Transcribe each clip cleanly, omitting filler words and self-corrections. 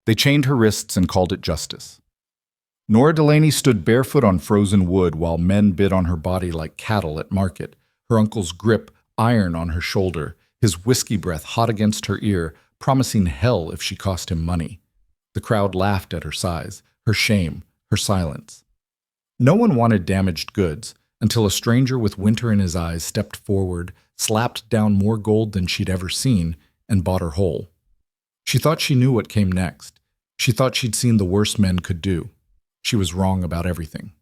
They chained her wrists and called it justice. Nora Delaney stood barefoot on frozen wood while men bid on her body like cattle at market, her uncle's grip iron on her shoulder, his whiskey breath hot against her ear, promising hell if she cost him money. The crowd laughed at her size, her shame, her silence. No one wanted damaged goods until a stranger with winter in his eyes stepped forward, slapped down more gold than she'd ever seen, and bought her whole. She thought she knew what came next. She thought she'd seen the worst men could do. She was wrong about everything.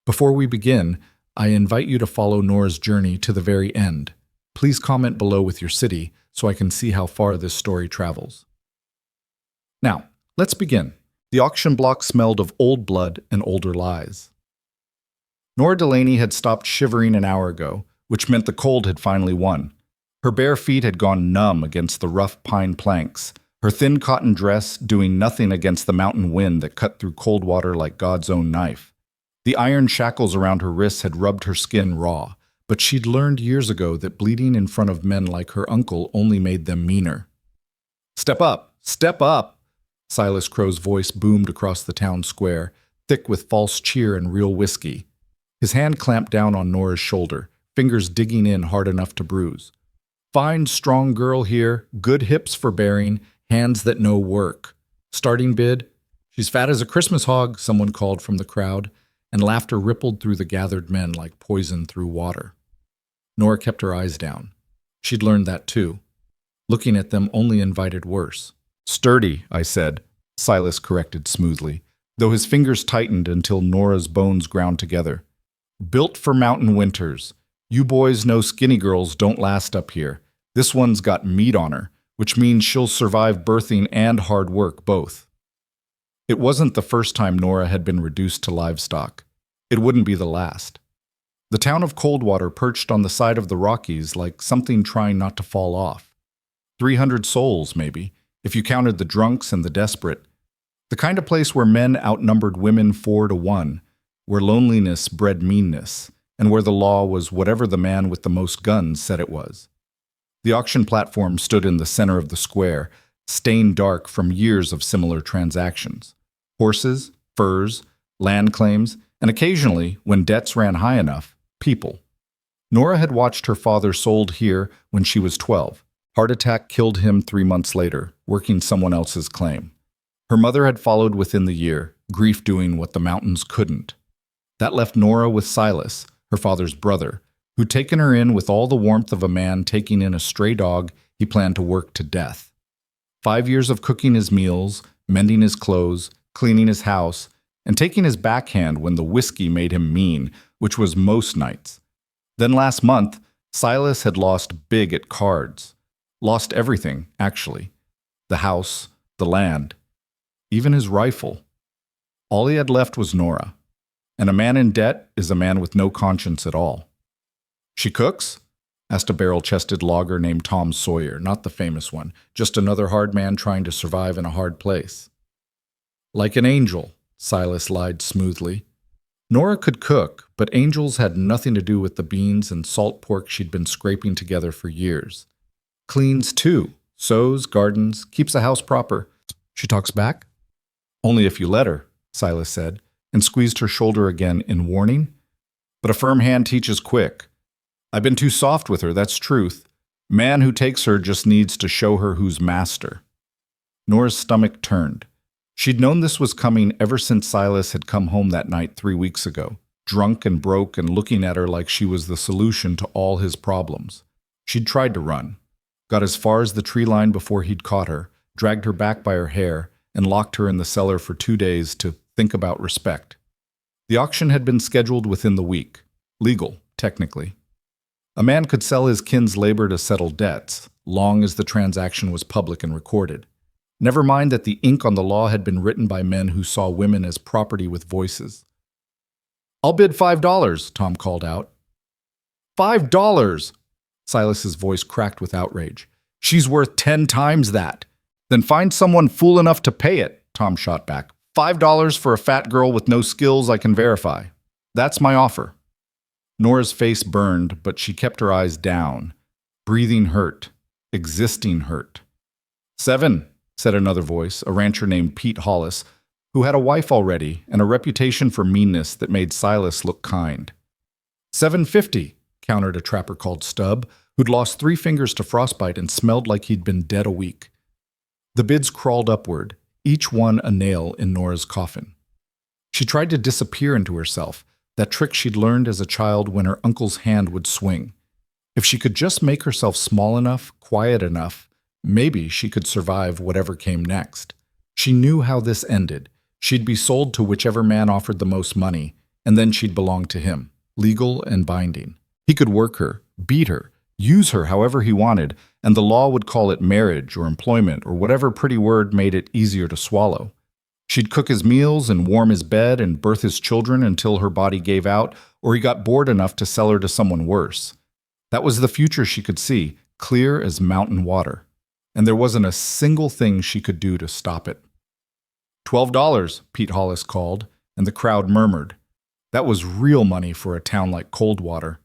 Before we begin, I invite you to follow Nora's journey to the very end. Please comment below with your city so I can see how far this story travels. Now, let's begin. The auction block smelled of old blood and older lies. Nora Delaney had stopped shivering an hour ago, which meant the cold had finally won. Her bare feet had gone numb against the rough pine planks, her thin cotton dress doing nothing against the mountain wind that cut through cold water like God's own knife. The iron shackles around her wrists had rubbed her skin raw, but she'd learned years ago that bleeding in front of men like her uncle only made them meaner. "Step up! Step up!" Silas Crow's voice boomed across the town square, thick with false cheer and real whiskey. His hand clamped down on Nora's shoulder, fingers digging in hard enough to bruise. "Fine, strong girl here, good hips for bearing, hands that know work. Starting bid?" "She's fat as a Christmas hog," someone called from the crowd, and laughter rippled through the gathered men like poison through water. Nora kept her eyes down. She'd learned that too. Looking at them only invited worse. "Sturdy," I said, Silas corrected smoothly, though his fingers tightened until Nora's bones ground together. "Built for mountain winters. You boys know skinny girls don't last up here. This one's got meat on her, which means she'll survive birthing and hard work both." It wasn't the first time Nora had been reduced to livestock. It wouldn't be the last. The town of Coldwater perched on the side of the Rockies like something trying not to fall off. 300 souls, maybe, if you counted the drunks and the desperate. The kind of place where men outnumbered women 4-1, where loneliness bred meanness, and where the law was whatever the man with the most guns said it was. The auction platform stood in the center of the square, stained dark from years of similar transactions. Horses, furs, land claims, and occasionally, when debts ran high enough, people. Nora had watched her father sold here when she was 12. Heart attack killed him 3 months later, working someone else's claim. Her mother had followed within the year, grief doing what the mountains couldn't. That left Nora with Silas, her father's brother, who'd taken her in with all the warmth of a man taking in a stray dog he planned to work to death. 5 years of cooking his meals, mending his clothes, cleaning his house, and taking his backhand when the whiskey made him mean, which was most nights. Then last month, Silas had lost big at cards. Lost everything, actually. The house, the land, even his rifle. All he had left was Nora. And a man in debt is a man with no conscience at all. "She cooks?" asked a barrel-chested logger named Tom Sawyer, not the famous one, just another hard man trying to survive in a hard place. "Like an angel," Silas lied smoothly. Nora could cook, but angels had nothing to do with the beans and salt pork she'd been scraping together for years. Cleans too, sews, gardens, keeps the house proper. "She talks back?" "Only if you let her," Silas said, and squeezed her shoulder again in warning. "But a firm hand teaches quick. I've been too soft with her, that's truth. Man who takes her just needs to show her who's master." Nora's stomach turned. She'd known this was coming ever since Silas had come home that night 3 weeks ago, drunk and broke and looking at her like she was the solution to all his problems. She'd tried to run, got as far as the tree line before he'd caught her, dragged her back by her hair, and locked her in the cellar for 2 days to think about respect. The auction had been scheduled within the week. Legal, technically. A man could sell his kin's labor to settle debts, long as the transaction was public and recorded. Never mind that the ink on the law had been written by men who saw women as property with voices. "I'll bid $5, Tom called out. $5! Silas's voice cracked with outrage. "She's worth 10 times that." "Then find someone fool enough to pay it," Tom shot back. $5 for a fat girl with no skills I can verify. That's my offer." Nora's face burned, but she kept her eyes down. Breathing hurt. Existing hurt. 7. said another voice, a rancher named Pete Hollis, who had a wife already and a reputation for meanness that made Silas look kind. $7.50, countered a trapper called Stubb, who'd lost 3 fingers to frostbite and smelled like he'd been dead a week. The bids crawled upward, each one a nail in Nora's coffin. She tried to disappear into herself, that trick she'd learned as a child when her uncle's hand would swing. If she could just make herself small enough, quiet enough, maybe she could survive whatever came next. She knew how this ended. She'd be sold to whichever man offered the most money, and then she'd belong to him, legal and binding. He could work her, beat her, use her however he wanted, and the law would call it marriage or employment or whatever pretty word made it easier to swallow. She'd cook his meals and warm his bed and birth his children until her body gave out or he got bored enough to sell her to someone worse. That was the future she could see, clear as mountain water. And there wasn't a single thing she could do to stop it. $12, Pete Hollis called, and the crowd murmured. That was real money for a town like Coldwater.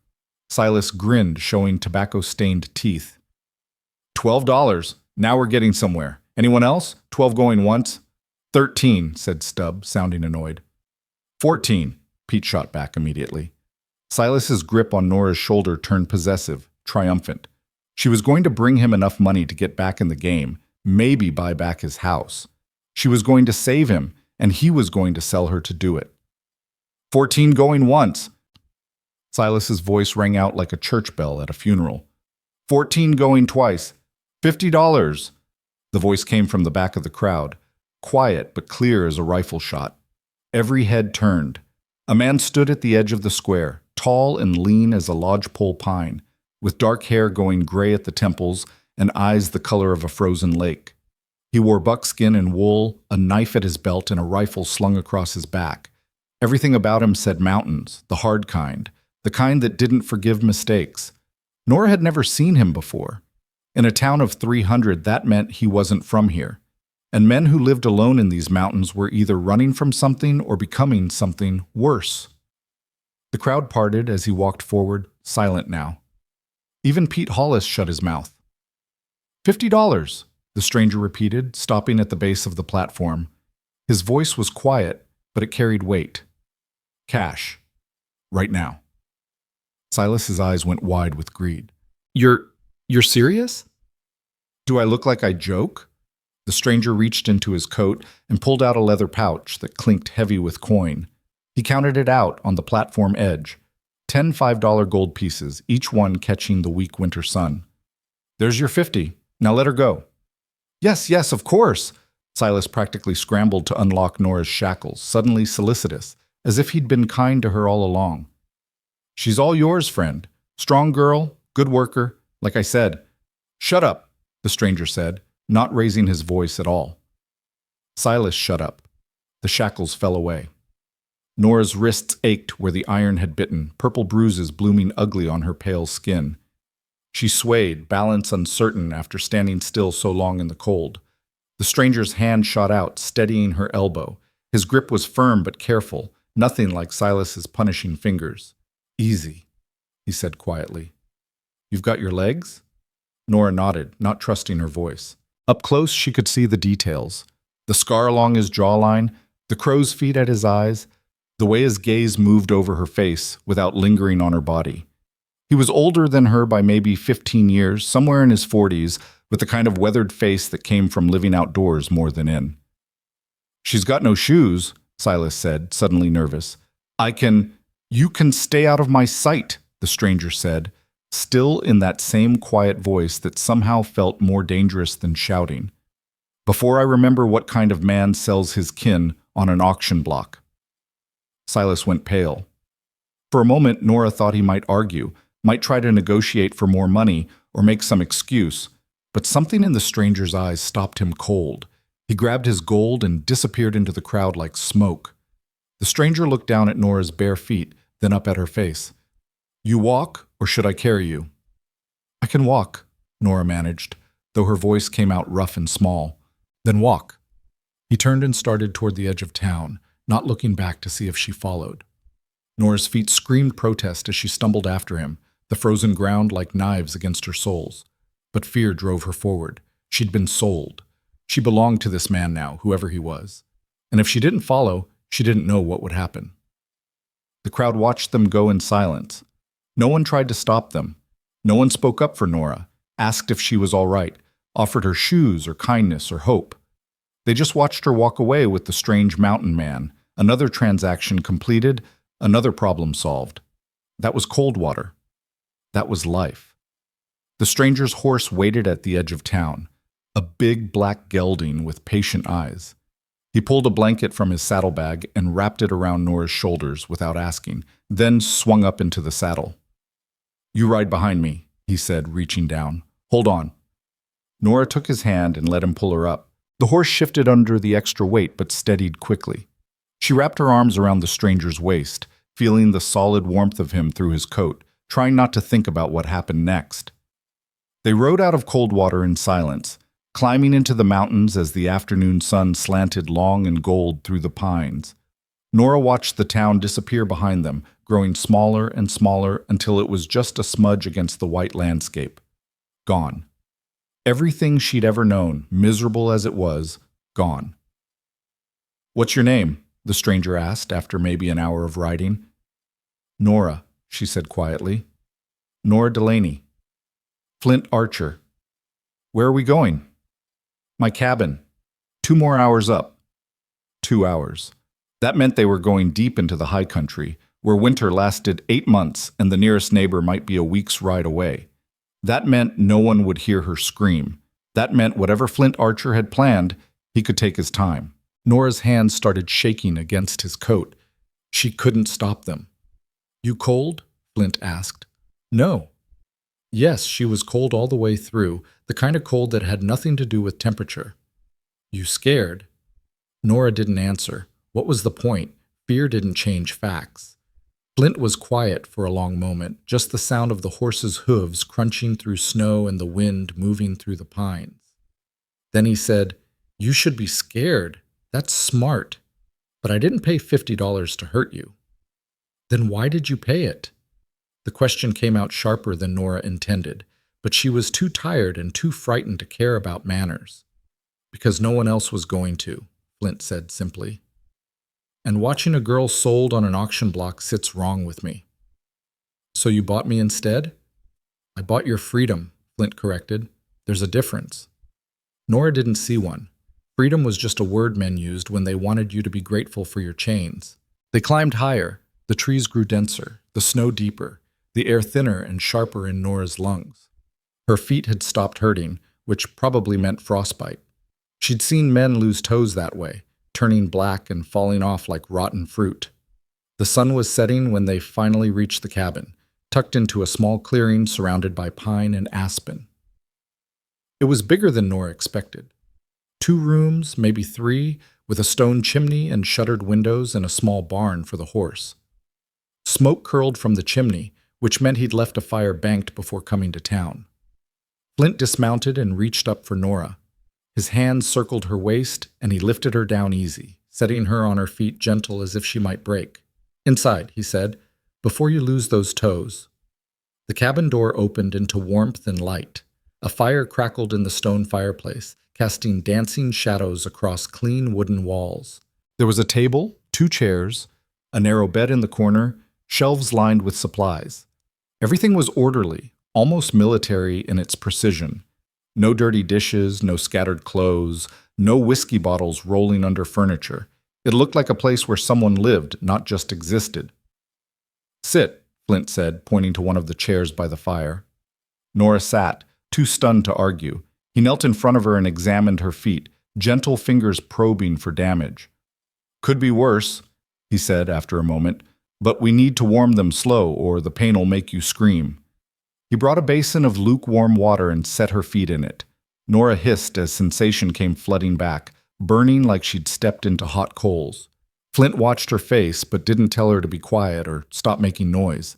Silas grinned, showing tobacco-stained teeth. $12. Now we're getting somewhere. Anyone else? 12 going once? 13, said Stubb, sounding annoyed. 14, Pete shot back immediately. Silas's grip on Nora's shoulder turned possessive, triumphant. She was going to bring him enough money to get back in the game, maybe buy back his house. She was going to save him, and he was going to sell her to do it. 14 going once. Silas's voice rang out like a church bell at a funeral. 14 going twice. $50. The voice came from the back of the crowd, quiet but clear as a rifle shot. Every head turned. A man stood at the edge of the square, tall and lean as a lodgepole pine, with dark hair going gray at the temples and eyes the color of a frozen lake. He wore buckskin and wool, a knife at his belt, and a rifle slung across his back. Everything about him said mountains, the hard kind, the kind that didn't forgive mistakes. Nora had never seen him before. In a town of 300, that meant he wasn't from here. And men who lived alone in these mountains were either running from something or becoming something worse. The crowd parted as he walked forward, silent now. Even Pete Hollis shut his mouth. $50, the stranger repeated, stopping at the base of the platform. His voice was quiet, but it carried weight. Cash. Right now. Silas's eyes went wide with greed. You're serious? Do I look like I joke? The stranger reached into his coat and pulled out a leather pouch that clinked heavy with coin. He counted it out on the platform edge. 10 $5 gold pieces, each one catching the weak winter sun. There's your 50. Now let her go. Yes, of course. Silas practically scrambled to unlock Nora's shackles, suddenly solicitous, as if he'd been kind to her all along. She's all yours, friend. Strong girl, good worker, like I said. Shut up, the stranger said, not raising his voice at all. Silas shut up. The shackles fell away. Nora's wrists ached where the iron had bitten, purple bruises blooming ugly on her pale skin. She swayed, balance uncertain after standing still so long in the cold. The stranger's hand shot out, steadying her elbow. His grip was firm but careful, nothing like Silas's punishing fingers. Easy, he said quietly. You've got your legs? Nora nodded, not trusting her voice. Up close, she could see the details. The scar along his jawline, the crow's feet at his eyes, the way his gaze moved over her face without lingering on her body. He was older than her by maybe 15 years, somewhere in his 40s, with the kind of weathered face that came from living outdoors more than in. She's got no shoes, Silas said, suddenly nervous. You can stay out of my sight, the stranger said, still in that same quiet voice that somehow felt more dangerous than shouting. Before I remember what kind of man sells his kin on an auction block. Silas went pale. For a moment, Nora thought he might argue, might try to negotiate for more money or make some excuse, but something in the stranger's eyes stopped him cold. He grabbed his gold and disappeared into the crowd like smoke. The stranger looked down at Nora's bare feet, then up at her face. You walk, or should I carry you? I can walk, Nora managed, though her voice came out rough and small. Then walk. He turned and started toward the edge of town, not looking back to see if she followed. Nora's feet screamed protest as she stumbled after him, the frozen ground like knives against her soles. But fear drove her forward. She'd been sold. She belonged to this man now, whoever he was. And if she didn't follow, she didn't know what would happen. The crowd watched them go in silence. No one tried to stop them. No one spoke up for Nora, asked if she was all right, offered her shoes or kindness or hope. They just watched her walk away with the strange mountain man, another transaction completed, another problem solved. That was Coldwater. That was life. The stranger's horse waited at the edge of town, a big black gelding with patient eyes. He pulled a blanket from his saddlebag and wrapped it around Nora's shoulders without asking, then swung up into the saddle. "You ride behind me," he said, reaching down. "Hold on." Nora took his hand and let him pull her up. The horse shifted under the extra weight but steadied quickly. She wrapped her arms around the stranger's waist, feeling the solid warmth of him through his coat, trying not to think about what happened next. They rode out of Coldwater in silence, climbing into the mountains as the afternoon sun slanted long and gold through the pines. Nora watched the town disappear behind them, growing smaller and smaller until it was just a smudge against the white landscape. Gone. Everything she'd ever known, miserable as it was, gone. "What's your name?" the stranger asked after maybe an hour of riding. "Nora," she said quietly. "Nora Delaney." "Flint Archer." "Where are we going?" "My cabin. 2 more hours up." 2 hours. That meant they were going deep into the high country, where winter lasted 8 months and the nearest neighbor might be a week's ride away. That meant no one would hear her scream. That meant whatever Flint Archer had planned, he could take his time. Nora's hands started shaking against his coat. She couldn't stop them. "You cold?" Flint asked. "No." Yes, she was cold all the way through, the kind of cold that had nothing to do with temperature. "You scared?" Nora didn't answer. What was the point? Fear didn't change facts. Flint was quiet for a long moment, just the sound of the horse's hooves crunching through snow and the wind moving through the pines. Then he said, "You should be scared. That's smart. But I didn't pay $50 to hurt you." "Then why did you pay it?" The question came out sharper than Nora intended, but she was too tired and too frightened to care about manners. "Because no one else was going to," Flint said simply. "And watching a girl sold on an auction block sits wrong with me." "So you bought me instead?" "I bought your freedom," Flint corrected. "There's a difference." Nora didn't see one. Freedom was just a word men used when they wanted you to be grateful for your chains. They climbed higher. The trees grew denser, the snow deeper, the air thinner and sharper in Nora's lungs. Her feet had stopped hurting, which probably meant frostbite. She'd seen men lose toes that way, turning black and falling off like rotten fruit. The sun was setting when they finally reached the cabin, tucked into a small clearing surrounded by pine and aspen. It was bigger than Nora expected. 2 rooms, maybe 3, with a stone chimney and shuttered windows and a small barn for the horse. Smoke curled from the chimney, which meant he'd left a fire banked before coming to town. Flint dismounted and reached up for Nora. His hands circled her waist, and he lifted her down easy, setting her on her feet gentle as if she might break. "Inside," he said, "before you lose those toes." The cabin door opened into warmth and light. A fire crackled in the stone fireplace, casting dancing shadows across clean wooden walls. There was a table, 2 chairs, a narrow bed in the corner, shelves lined with supplies. Everything was orderly, almost military in its precision. No dirty dishes, no scattered clothes, no whiskey bottles rolling under furniture. It looked like a place where someone lived, not just existed. "Sit," Flint said, pointing to one of the chairs by the fire. Nora sat, too stunned to argue. He knelt in front of her and examined her feet, gentle fingers probing for damage. "Could be worse," he said after a moment, "but we need to warm them slow or the pain will make you scream." He brought a basin of lukewarm water and set her feet in it. Nora hissed as sensation came flooding back, burning like she'd stepped into hot coals. Flint watched her face but didn't tell her to be quiet or stop making noise.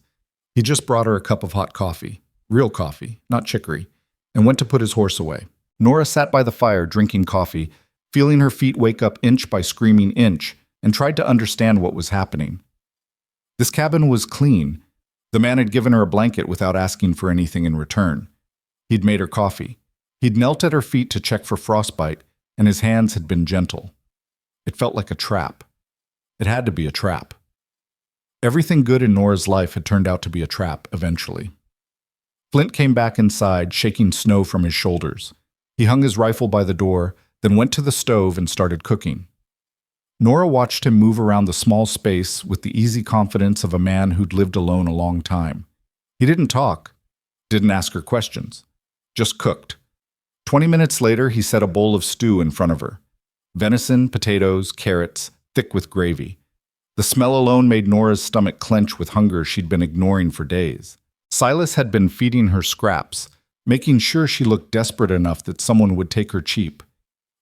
He just brought her a cup of hot coffee, real coffee, not chicory, and went to put his horse away. Nora sat by the fire drinking coffee, feeling her feet wake up inch by screaming inch, and tried to understand what was happening. This cabin was clean. The man had given her a blanket without asking for anything in return. He'd made her coffee. He'd knelt at her feet to check for frostbite. and his hands had been gentle. It felt like a trap. It had to be a trap. Everything good in Nora's life had turned out to be a trap, eventually. Flint came back inside, shaking snow from his shoulders. He hung his rifle by the door, then went to the stove and started cooking. Nora watched him move around the small space with the easy confidence of a man who'd lived alone a long time. He didn't talk, didn't ask her questions, just cooked. 20 minutes later, he set a bowl of stew in front of her. Venison, potatoes, carrots, thick with gravy. The smell alone made Nora's stomach clench with hunger she'd been ignoring for days. Silas had been feeding her scraps, making sure she looked desperate enough that someone would take her cheap.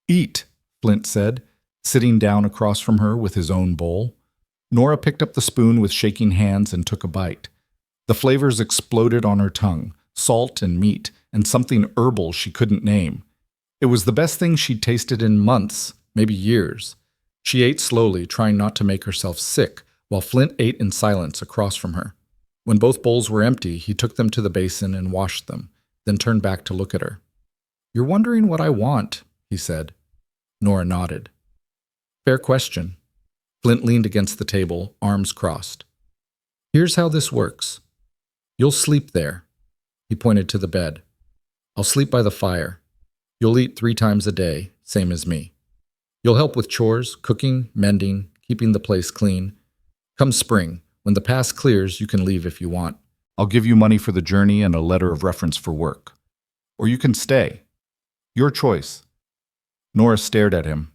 "Eat," Flint said, sitting down across from her with his own bowl. Nora picked up the spoon with shaking hands and took a bite. The flavors exploded on her tongue, salt and meat, and something herbal she couldn't name. It was the best thing she'd tasted in months, maybe years. She ate slowly, trying not to make herself sick, while Flint ate in silence across from her. When both bowls were empty, he took them to the basin and washed them, then turned back to look at her. "You're wondering what I want," he said. Nora nodded. "Fair question." Flint leaned against the table, arms crossed. "Here's how this works. You'll sleep there." He pointed to the bed. "I'll sleep by the fire. You'll eat 3 times a day, same as me. You'll help with chores, cooking, mending, keeping the place clean. Come spring, when the past clears, you can leave if you want. I'll give you money for the journey and a letter of reference for work. Or you can stay. Your choice." Nora stared at him.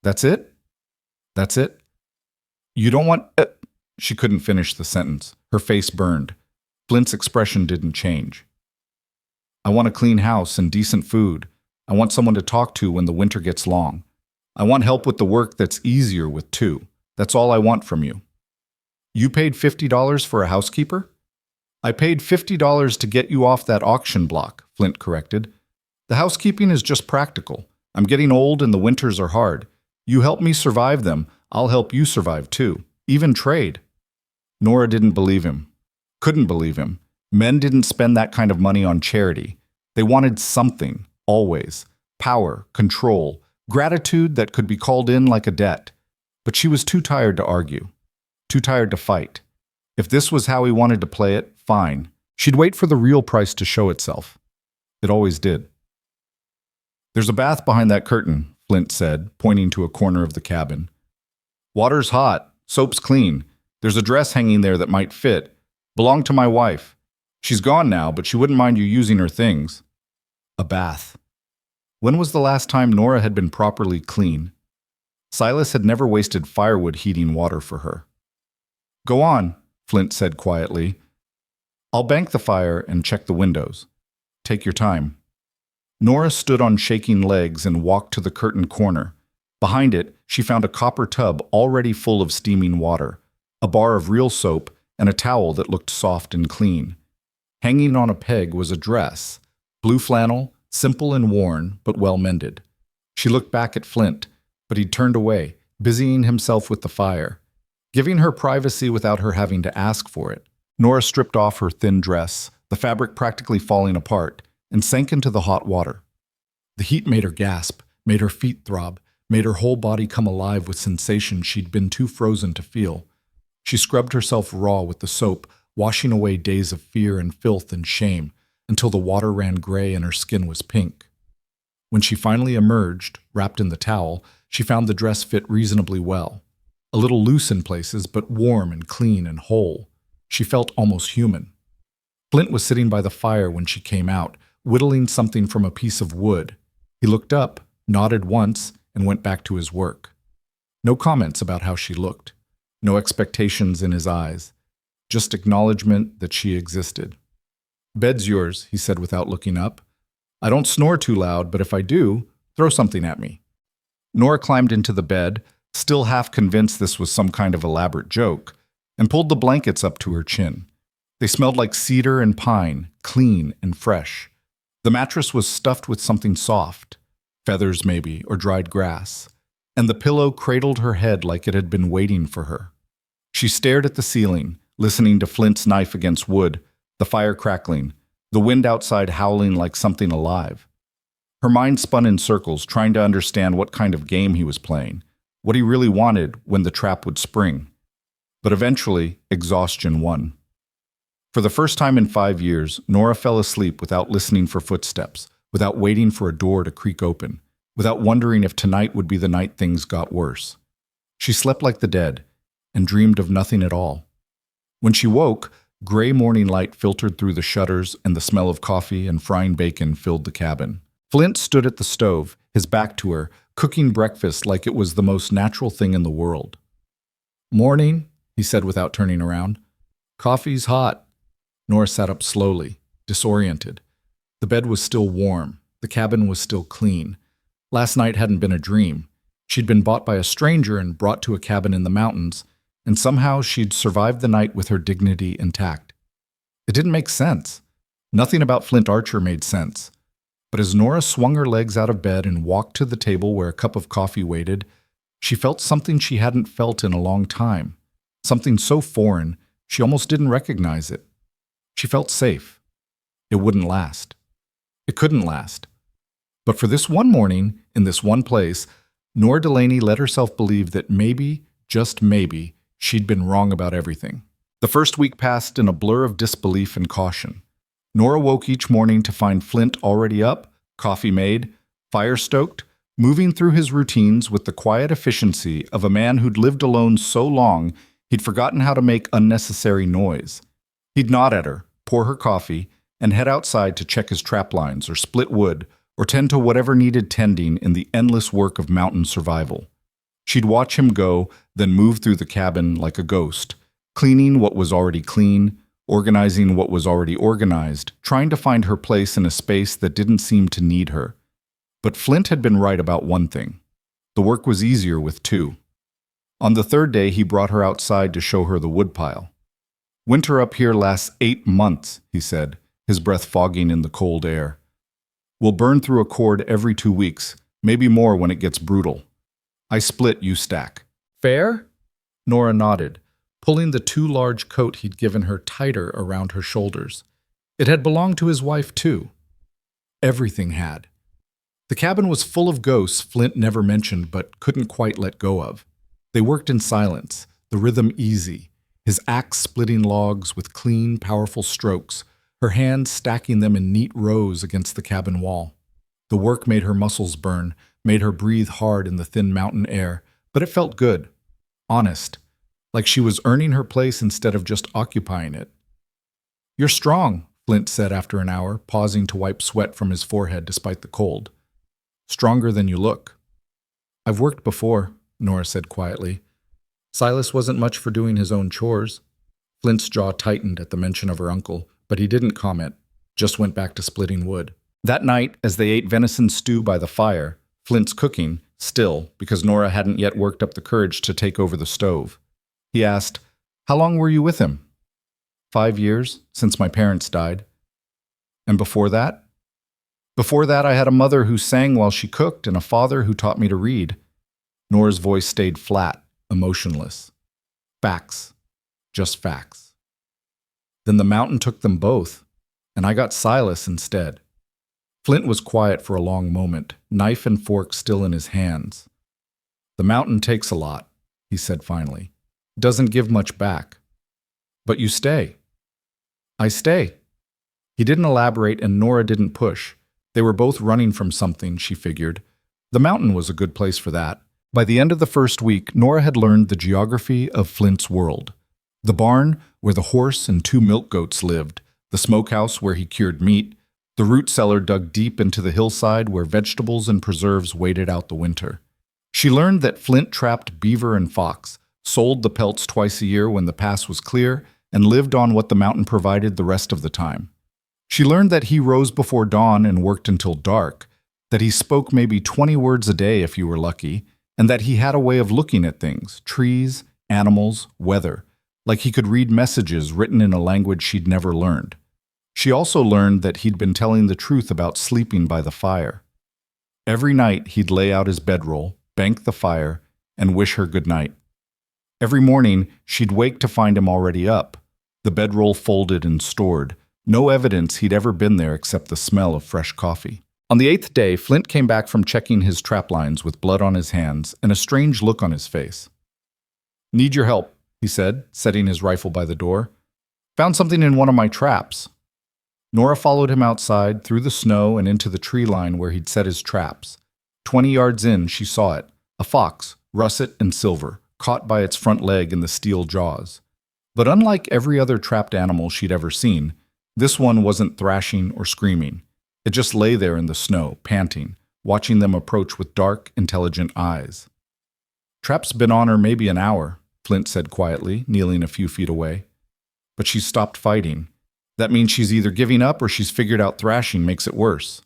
"That's it? That's it? You don't want—" She couldn't finish the sentence. Her face burned. Flint's expression didn't change. "I want a clean house and decent food. I want someone to talk to when the winter gets long. I want help with the work that's easier with 2. That's all I want from you." "You paid $50 for a housekeeper?" "I paid $50 to get you off that auction block," Flint corrected. "The housekeeping is just practical. I'm getting old and the winters are hard. You help me survive them, I'll help you survive too. Even trade." Nora didn't believe him. Couldn't believe him. Men didn't spend that kind of money on charity. They wanted something, always. Power, control, gratitude that could be called in like a debt. But she was too tired to argue. Too tired to fight. If this was how he wanted to play it, fine. She'd wait for the real price to show itself. It always did. "There's a bath behind that curtain," Flint said, pointing to a corner of the cabin. "Water's hot. Soap's clean. There's a dress hanging there that might fit. Belonged to my wife. She's gone now, but she wouldn't mind you using her things." A bath. When was the last time Nora had been properly clean? Silas had never wasted firewood heating water for her. "Go on," Flint said quietly. "I'll bank the fire and check the windows. Take your time." Nora stood on shaking legs and walked to the curtain corner. Behind it, she found a copper tub already full of steaming water, a bar of real soap, and a towel that looked soft and clean. Hanging on a peg was a dress, blue flannel, simple and worn, but well mended. She looked back at Flint, but he'd turned away, busying himself with the fire, giving her privacy without her having to ask for it. Nora stripped off her thin dress, the fabric practically falling apart, and sank into the hot water. The heat made her gasp, made her feet throb, made her whole body come alive with sensations she'd been too frozen to feel. She scrubbed herself raw with the soap, washing away days of fear and filth and shame, until the water ran gray and her skin was pink. When she finally emerged, wrapped in the towel, she found the dress fit reasonably well. A little loose in places, but warm and clean and whole. She felt almost human. Flint was sitting by the fire when she came out, whittling something from a piece of wood. He looked up, nodded once, and went back to his work. No comments about how she looked. No expectations in his eyes. Just acknowledgement that she existed. "Bed's yours," he said without looking up. "I don't snore too loud, but if I do, throw something at me." Nora climbed into the bed, still half convinced this was some kind of elaborate joke, and pulled the blankets up to her chin. They smelled like cedar and pine, clean and fresh. The mattress was stuffed with something soft, feathers maybe, or dried grass, and the pillow cradled her head like it had been waiting for her. She stared at the ceiling, listening to Flint's knife against wood, the fire crackling, the wind outside howling like something alive. Her mind spun in circles, trying to understand what kind of game he was playing, what he really wanted when the trap would spring. But eventually, exhaustion won. For the first time in 5 years, Nora fell asleep without listening for footsteps, without waiting for a door to creak open, without wondering if tonight would be the night things got worse. She slept like the dead and dreamed of nothing at all. When she woke, gray morning light filtered through the shutters and the smell of coffee and frying bacon filled the cabin. Flint stood at the stove, his back to her, cooking breakfast like it was the most natural thing in the world. "Morning," he said without turning around. "Coffee's hot." Nora sat up slowly, disoriented. The bed was still warm. The cabin was still clean. Last night hadn't been a dream. She'd been bought by a stranger and brought to a cabin in the mountains, and somehow she'd survived the night with her dignity intact. It didn't make sense. Nothing about Flint Archer made sense. But as Nora swung her legs out of bed and walked to the table where a cup of coffee waited, she felt something she hadn't felt in a long time, something so foreign she almost didn't recognize it. She felt safe. It wouldn't last. It couldn't last. But for this one morning, in this one place, Nora Delaney let herself believe that maybe, just maybe, she'd been wrong about everything. The first week passed in a blur of disbelief and caution. Nora woke each morning to find Flint already up, coffee made, fire stoked, moving through his routines with the quiet efficiency of a man who'd lived alone so long he'd forgotten how to make unnecessary noise. He'd nod at her, pour her coffee, and head outside to check his trap lines or split wood or tend to whatever needed tending in the endless work of mountain survival. She'd watch him go, then move through the cabin like a ghost, cleaning what was already clean, organizing what was already organized, trying to find her place in a space that didn't seem to need her. But Flint had been right about one thing. The work was easier with two. On the third day, he brought her outside to show her the woodpile. "Winter up here lasts 8 months, he said, his breath fogging in the cold air. "We'll burn through a cord every 2 weeks, maybe more when it gets brutal. I split, you stack. Fair?" Nora nodded, pulling the too large coat he'd given her tighter around her shoulders. It had belonged to his wife, too. Everything had. The cabin was full of ghosts Flint never mentioned but couldn't quite let go of. They worked in silence, the rhythm easy, his axe splitting logs with clean, powerful strokes, her hands stacking them in neat rows against the cabin wall. The work made her muscles burn, made her breathe hard in the thin mountain air, but it felt good, honest, like she was earning her place instead of just occupying it. "You're strong," Flint said after an hour, pausing to wipe sweat from his forehead despite the cold. "Stronger than you look." "I've worked before," Nora said quietly. Silas wasn't much for doing his own chores. Flint's jaw tightened at the mention of her uncle, but he didn't comment, just went back to splitting wood. That night, as they ate venison stew by the fire, Flint's cooking, still, because Nora hadn't yet worked up the courage to take over the stove. He asked, "How long were you with him?" 5 years, since my parents died." "And before that?" "Before that, I had a mother who sang while she cooked and a father who taught me to read." Nora's voice stayed flat, emotionless. "Facts. Just facts." "Then the mountain took them both, and I got Silas instead." Flint was quiet for a long moment, knife and fork still in his hands. "The mountain takes a lot," he said finally. "It doesn't give much back. But you stay." "I stay." He didn't elaborate and Nora didn't push. They were both running from something, she figured. The mountain was a good place for that. By the end of the first week, Nora had learned the geography of Flint's world. The barn where the horse and 2 milk goats lived, the smokehouse where he cured meat, the root cellar dug deep into the hillside where vegetables and preserves waited out the winter. She learned that Flint trapped beaver and fox, sold the pelts twice a year when the pass was clear, and lived on what the mountain provided the rest of the time. She learned that he rose before dawn and worked until dark, that he spoke maybe 20 words a day if you were lucky, and that he had a way of looking at things, trees, animals, weather, like he could read messages written in a language she'd never learned. She also learned that he'd been telling the truth about sleeping by the fire. Every night he'd lay out his bedroll, bank the fire, and wish her good night. Every morning she'd wake to find him already up, the bedroll folded and stored, no evidence he'd ever been there except the smell of fresh coffee. On the 8th day, Flint came back from checking his trap lines with blood on his hands and a strange look on his face. "Need your help," he said, setting his rifle by the door. "Found something in one of my traps." Nora followed him outside, through the snow and into the tree line where he'd set his traps. 20 yards in, she saw it, a fox, russet and silver, caught by its front leg in the steel jaws. But unlike every other trapped animal she'd ever seen, this one wasn't thrashing or screaming. It just lay there in the snow, panting, watching them approach with dark, intelligent eyes. "Trap's been on her maybe an hour," Flint said quietly, kneeling a few feet away. "But she's stopped fighting. That means she's either giving up or she's figured out thrashing makes it worse."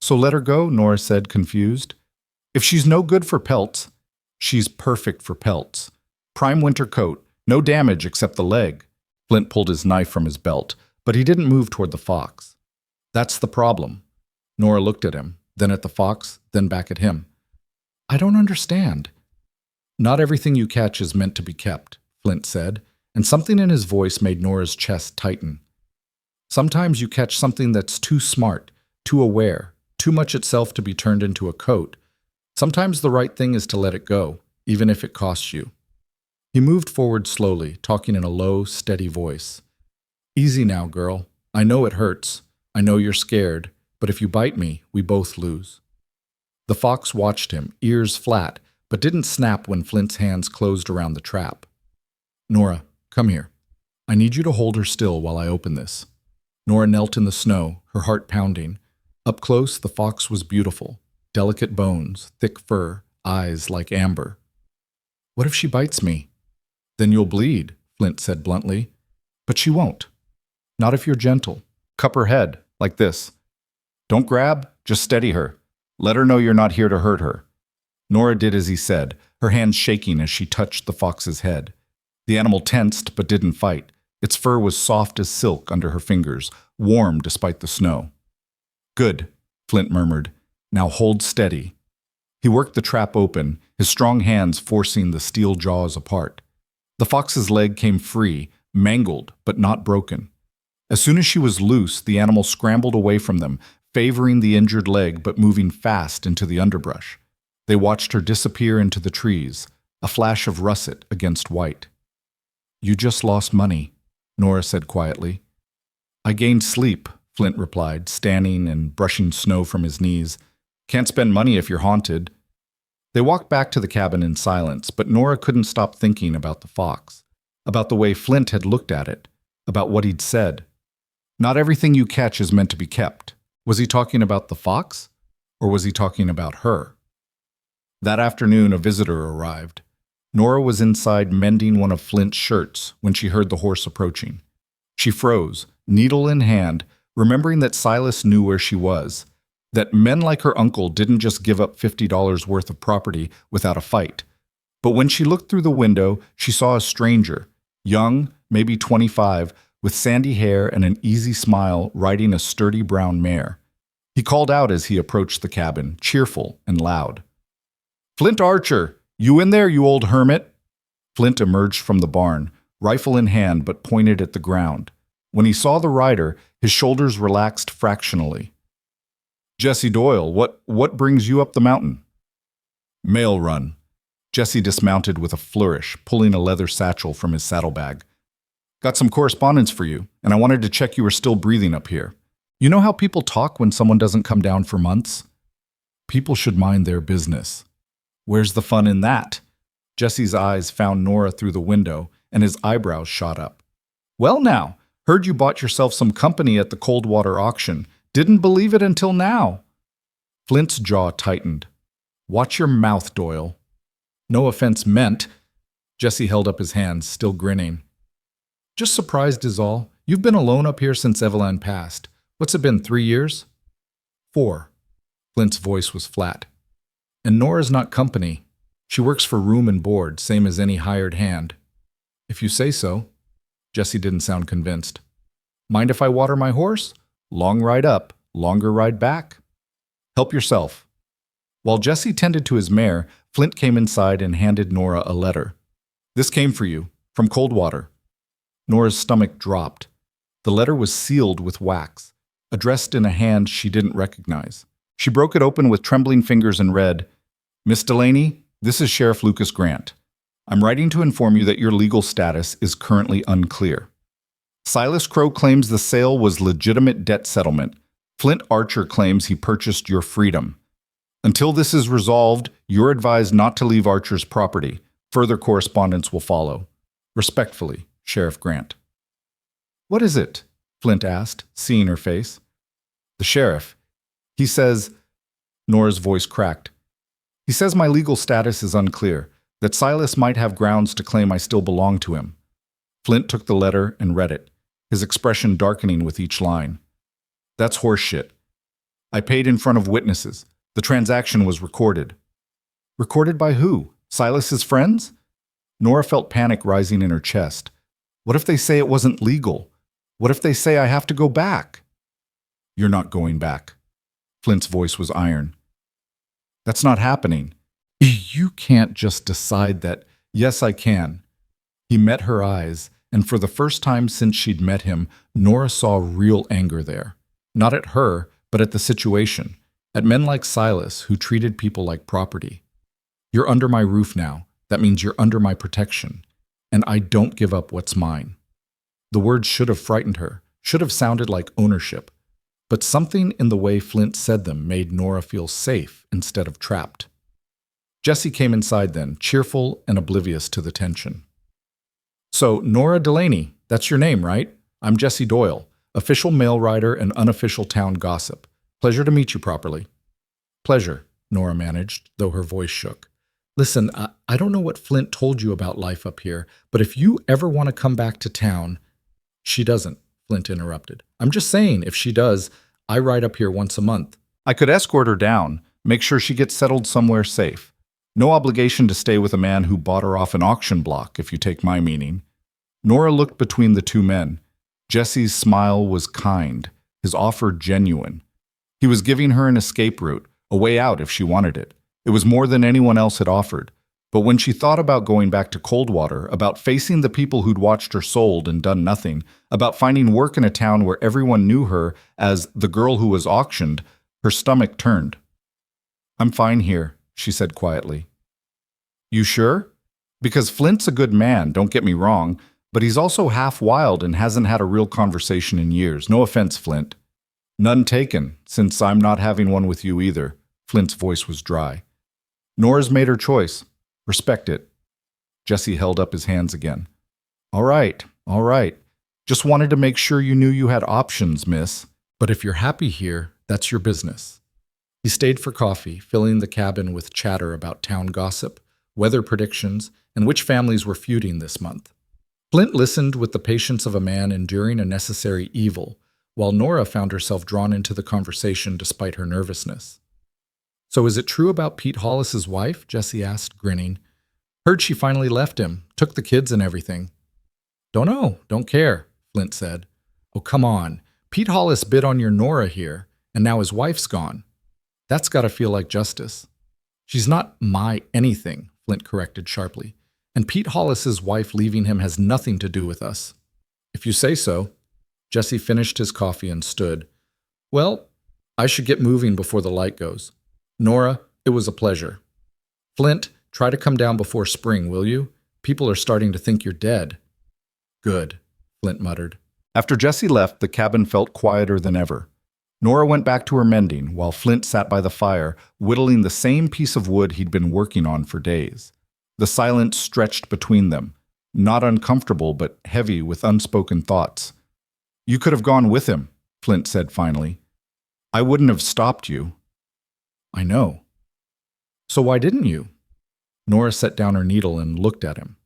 "So let her go," Nora said, confused. "If she's no good for pelts, she's perfect for pelts. Prime winter coat, no damage except the leg." Flint pulled his knife from his belt, but he didn't move toward the fox. "That's the problem." Nora looked at him, then at the fox, then back at him. "I don't understand." "Not everything you catch is meant to be kept," Flint said, and something in his voice made Nora's chest tighten. "Sometimes you catch something that's too smart, too aware, too much itself to be turned into a coat. Sometimes the right thing is to let it go, even if it costs you." He moved forward slowly, talking in a low, steady voice. "Easy now, girl. I know it hurts. I know you're scared, but if you bite me, we both lose." The fox watched him, ears flat, but didn't snap when Flint's hands closed around the trap. "Nora, come here. I need you to hold her still while I open this." Nora knelt in the snow, her heart pounding. Up close, the fox was beautiful. Delicate bones, thick fur, eyes like amber. "What if she bites me?" "Then you'll bleed," Flint said bluntly. "But she won't. Not if you're gentle. Cup her head, like this. Don't grab, just steady her. Let her know you're not here to hurt her." Nora did as he said, her hands shaking as she touched the fox's head. The animal tensed but didn't fight. Its fur was soft as silk under her fingers, warm despite the snow. "Good," Flint murmured. "Now hold steady." He worked the trap open, his strong hands forcing the steel jaws apart. The fox's leg came free, mangled but not broken. As soon as she was loose, the animal scrambled away from them, favoring the injured leg but moving fast into the underbrush. They watched her disappear into the trees, a flash of russet against white. "You just lost money," Nora said quietly. "I gained sleep," Flint replied, standing and brushing snow from his knees. "Can't spend money if you're haunted." They walked back to the cabin in silence, but Nora couldn't stop thinking about the fox, about the way Flint had looked at it, about what he'd said. Not everything you catch is meant to be kept. Was he talking about the fox, or was he talking about her? That afternoon, a visitor arrived. Nora was inside mending one of Flint's shirts when she heard the horse approaching. She froze, needle in hand, remembering that Silas knew where she was, that men like her uncle didn't just give up $50 worth of property without a fight. But when she looked through the window, she saw a stranger, young, maybe 25, with sandy hair and an easy smile, riding a sturdy brown mare. He called out as he approached the cabin, cheerful and loud. "Flint Archer, you in there, you old hermit?" Flint emerged from the barn, rifle in hand but pointed at the ground. When he saw the rider, his shoulders relaxed fractionally. "Jesse Doyle, what brings you up the mountain?" "Mail run." Jesse dismounted with a flourish, pulling a leather satchel from his saddlebag. "Got some correspondence for you, and I wanted to check you were still breathing up here. You know how people talk when someone doesn't come down for months? People should mind their business." "Where's the fun in that?" Jesse's eyes found Nora through the window, and his eyebrows shot up. "Well now, heard you bought yourself some company at the Coldwater auction. Didn't believe it until now." Flint's jaw tightened. "Watch your mouth, Doyle." "No offense meant." Jesse held up his hands, still grinning. "Just surprised is all. You've been alone up here since Evelyn passed. What's it been, 3 years?" 4. Flint's voice was flat. "And Nora's not company. She works for room and board, same as any hired hand." "If you say so." Jesse didn't sound convinced. "Mind if I water my horse? Long ride up, longer ride back." "Help yourself." While Jesse tended to his mare, Flint came inside and handed Nora a letter. "This came for you, from Coldwater." Nora's stomach dropped. The letter was sealed with wax, addressed in a hand she didn't recognize. She broke it open with trembling fingers and read, "Miss Delaney, this is Sheriff Lucas Grant. I'm writing to inform you that your legal status is currently unclear. Silas Crow claims the sale was legitimate debt settlement. Flint Archer claims he purchased your freedom. Until this is resolved, you're advised not to leave Archer's property. Further correspondence will follow. Respectfully, Sheriff Grant." "What is it?" Flint asked, seeing her face. "The sheriff. He says—" Nora's voice cracked. "He says my legal status is unclear, that Silas might have grounds to claim I still belong to him." Flint took the letter and read it, his expression darkening with each line. "That's horseshit. I paid in front of witnesses. The transaction was recorded." "Recorded by who? Silas's friends?" Nora felt panic rising in her chest. What if they say it wasn't legal? What if they say I have to go back? "You're not going back." Flint's voice was iron. "That's not happening. You can't just decide that." "Yes, I can." He met her eyes, and for the first time since she'd met him, Nora saw real anger there. Not at her, but at the situation, at men like Silas who treated people like property. "You're under my roof now. That means you're under my protection. And I don't give up what's mine." The words should have frightened her, should have sounded like ownership. But something in the way Flint said them made Nora feel safe instead of trapped. Jessie came inside then, cheerful and oblivious to the tension. "So, Nora Delaney, that's your name, right? I'm Jessie Doyle, official mail rider and unofficial town gossip. Pleasure to meet you properly." "Pleasure," Nora managed, though her voice shook. "Listen, I don't know what Flint told you about life up here, but if you ever want to come back to town—" "She doesn't," Flint interrupted. "I'm just saying, if she does, I ride up here once a month. I could escort her down, make sure she gets settled somewhere safe. No obligation to stay with a man who bought her off an auction block, if you take my meaning." Nora looked between the two men. Jesse's smile was kind, his offer genuine. He was giving her an escape route, a way out if she wanted it. It was more than anyone else had offered. But when she thought about going back to Coldwater, about facing the people who'd watched her sold and done nothing, about finding work in a town where everyone knew her as the girl who was auctioned, her stomach turned. "I'm fine here," she said quietly. "You sure? Because Flint's a good man, don't get me wrong, but he's also half wild and hasn't had a real conversation in years. No offense, Flint." "None taken, since I'm not having one with you either." Flint's voice was dry. "Nora's made her choice. Respect it." Jesse held up his hands again. All right. Just wanted to make sure you knew you had options, miss. But if you're happy here, that's your business." He stayed for coffee, filling the cabin with chatter about town gossip, weather predictions, and which families were feuding this month. Flint listened with the patience of a man enduring a necessary evil, while Nora found herself drawn into the conversation despite her nervousness. "So is it true about Pete Hollis's wife?" Jesse asked, grinning. "Heard she finally left him, took the kids and everything." "Don't know, don't care," Flint said. "Oh, come on. Pete Hollis bid on your Nora here, and now his wife's gone. That's gotta feel like justice." "She's not my anything," Flint corrected sharply. "And Pete Hollis's wife leaving him has nothing to do with us." "If you say so." Jesse finished his coffee and stood. "Well, I should get moving before the light goes. Nora, it was a pleasure. Flint, try to come down before spring, will you? People are starting to think you're dead." "Good," Flint muttered. After Jesse left, the cabin felt quieter than ever. Nora went back to her mending, while Flint sat by the fire, whittling the same piece of wood he'd been working on for days. The silence stretched between them, not uncomfortable but heavy with unspoken thoughts. "You could have gone with him," Flint said finally. "I wouldn't have stopped you." "I know." "So why didn't you?" Nora set down her needle and looked at him.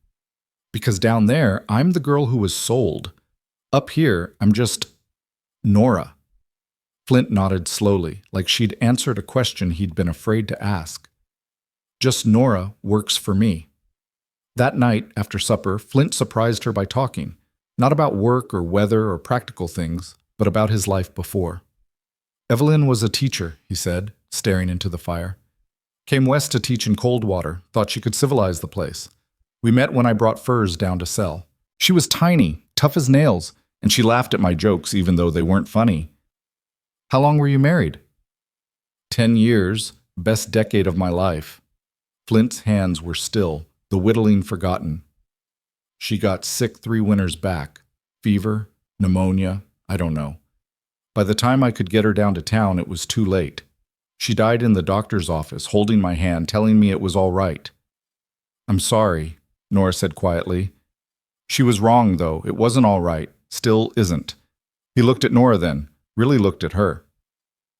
"Because down there, I'm the girl who was sold. Up here, I'm just Nora." Flint nodded slowly, like she'd answered a question he'd been afraid to ask. "Just Nora works for me." That night, after supper, Flint surprised her by talking, not about work or weather or practical things, but about his life before. "Evelyn was a teacher," he said, staring into the fire. "Came west to teach in Coldwater, thought she could civilize the place. We met when I brought furs down to sell. She was tiny, tough as nails, and she laughed at my jokes even though they weren't funny." "How long were you married?" 10 years, best decade of my life. Flint's hands were still, the whittling forgotten. She got sick 3 winters back. Fever, pneumonia, I don't know. By the time I could get her down to town, it was too late. She died in the doctor's office, holding my hand, telling me it was all right. I'm sorry, Nora said quietly. She was wrong, though. It wasn't all right. Still isn't. He looked at Nora then, really looked at her.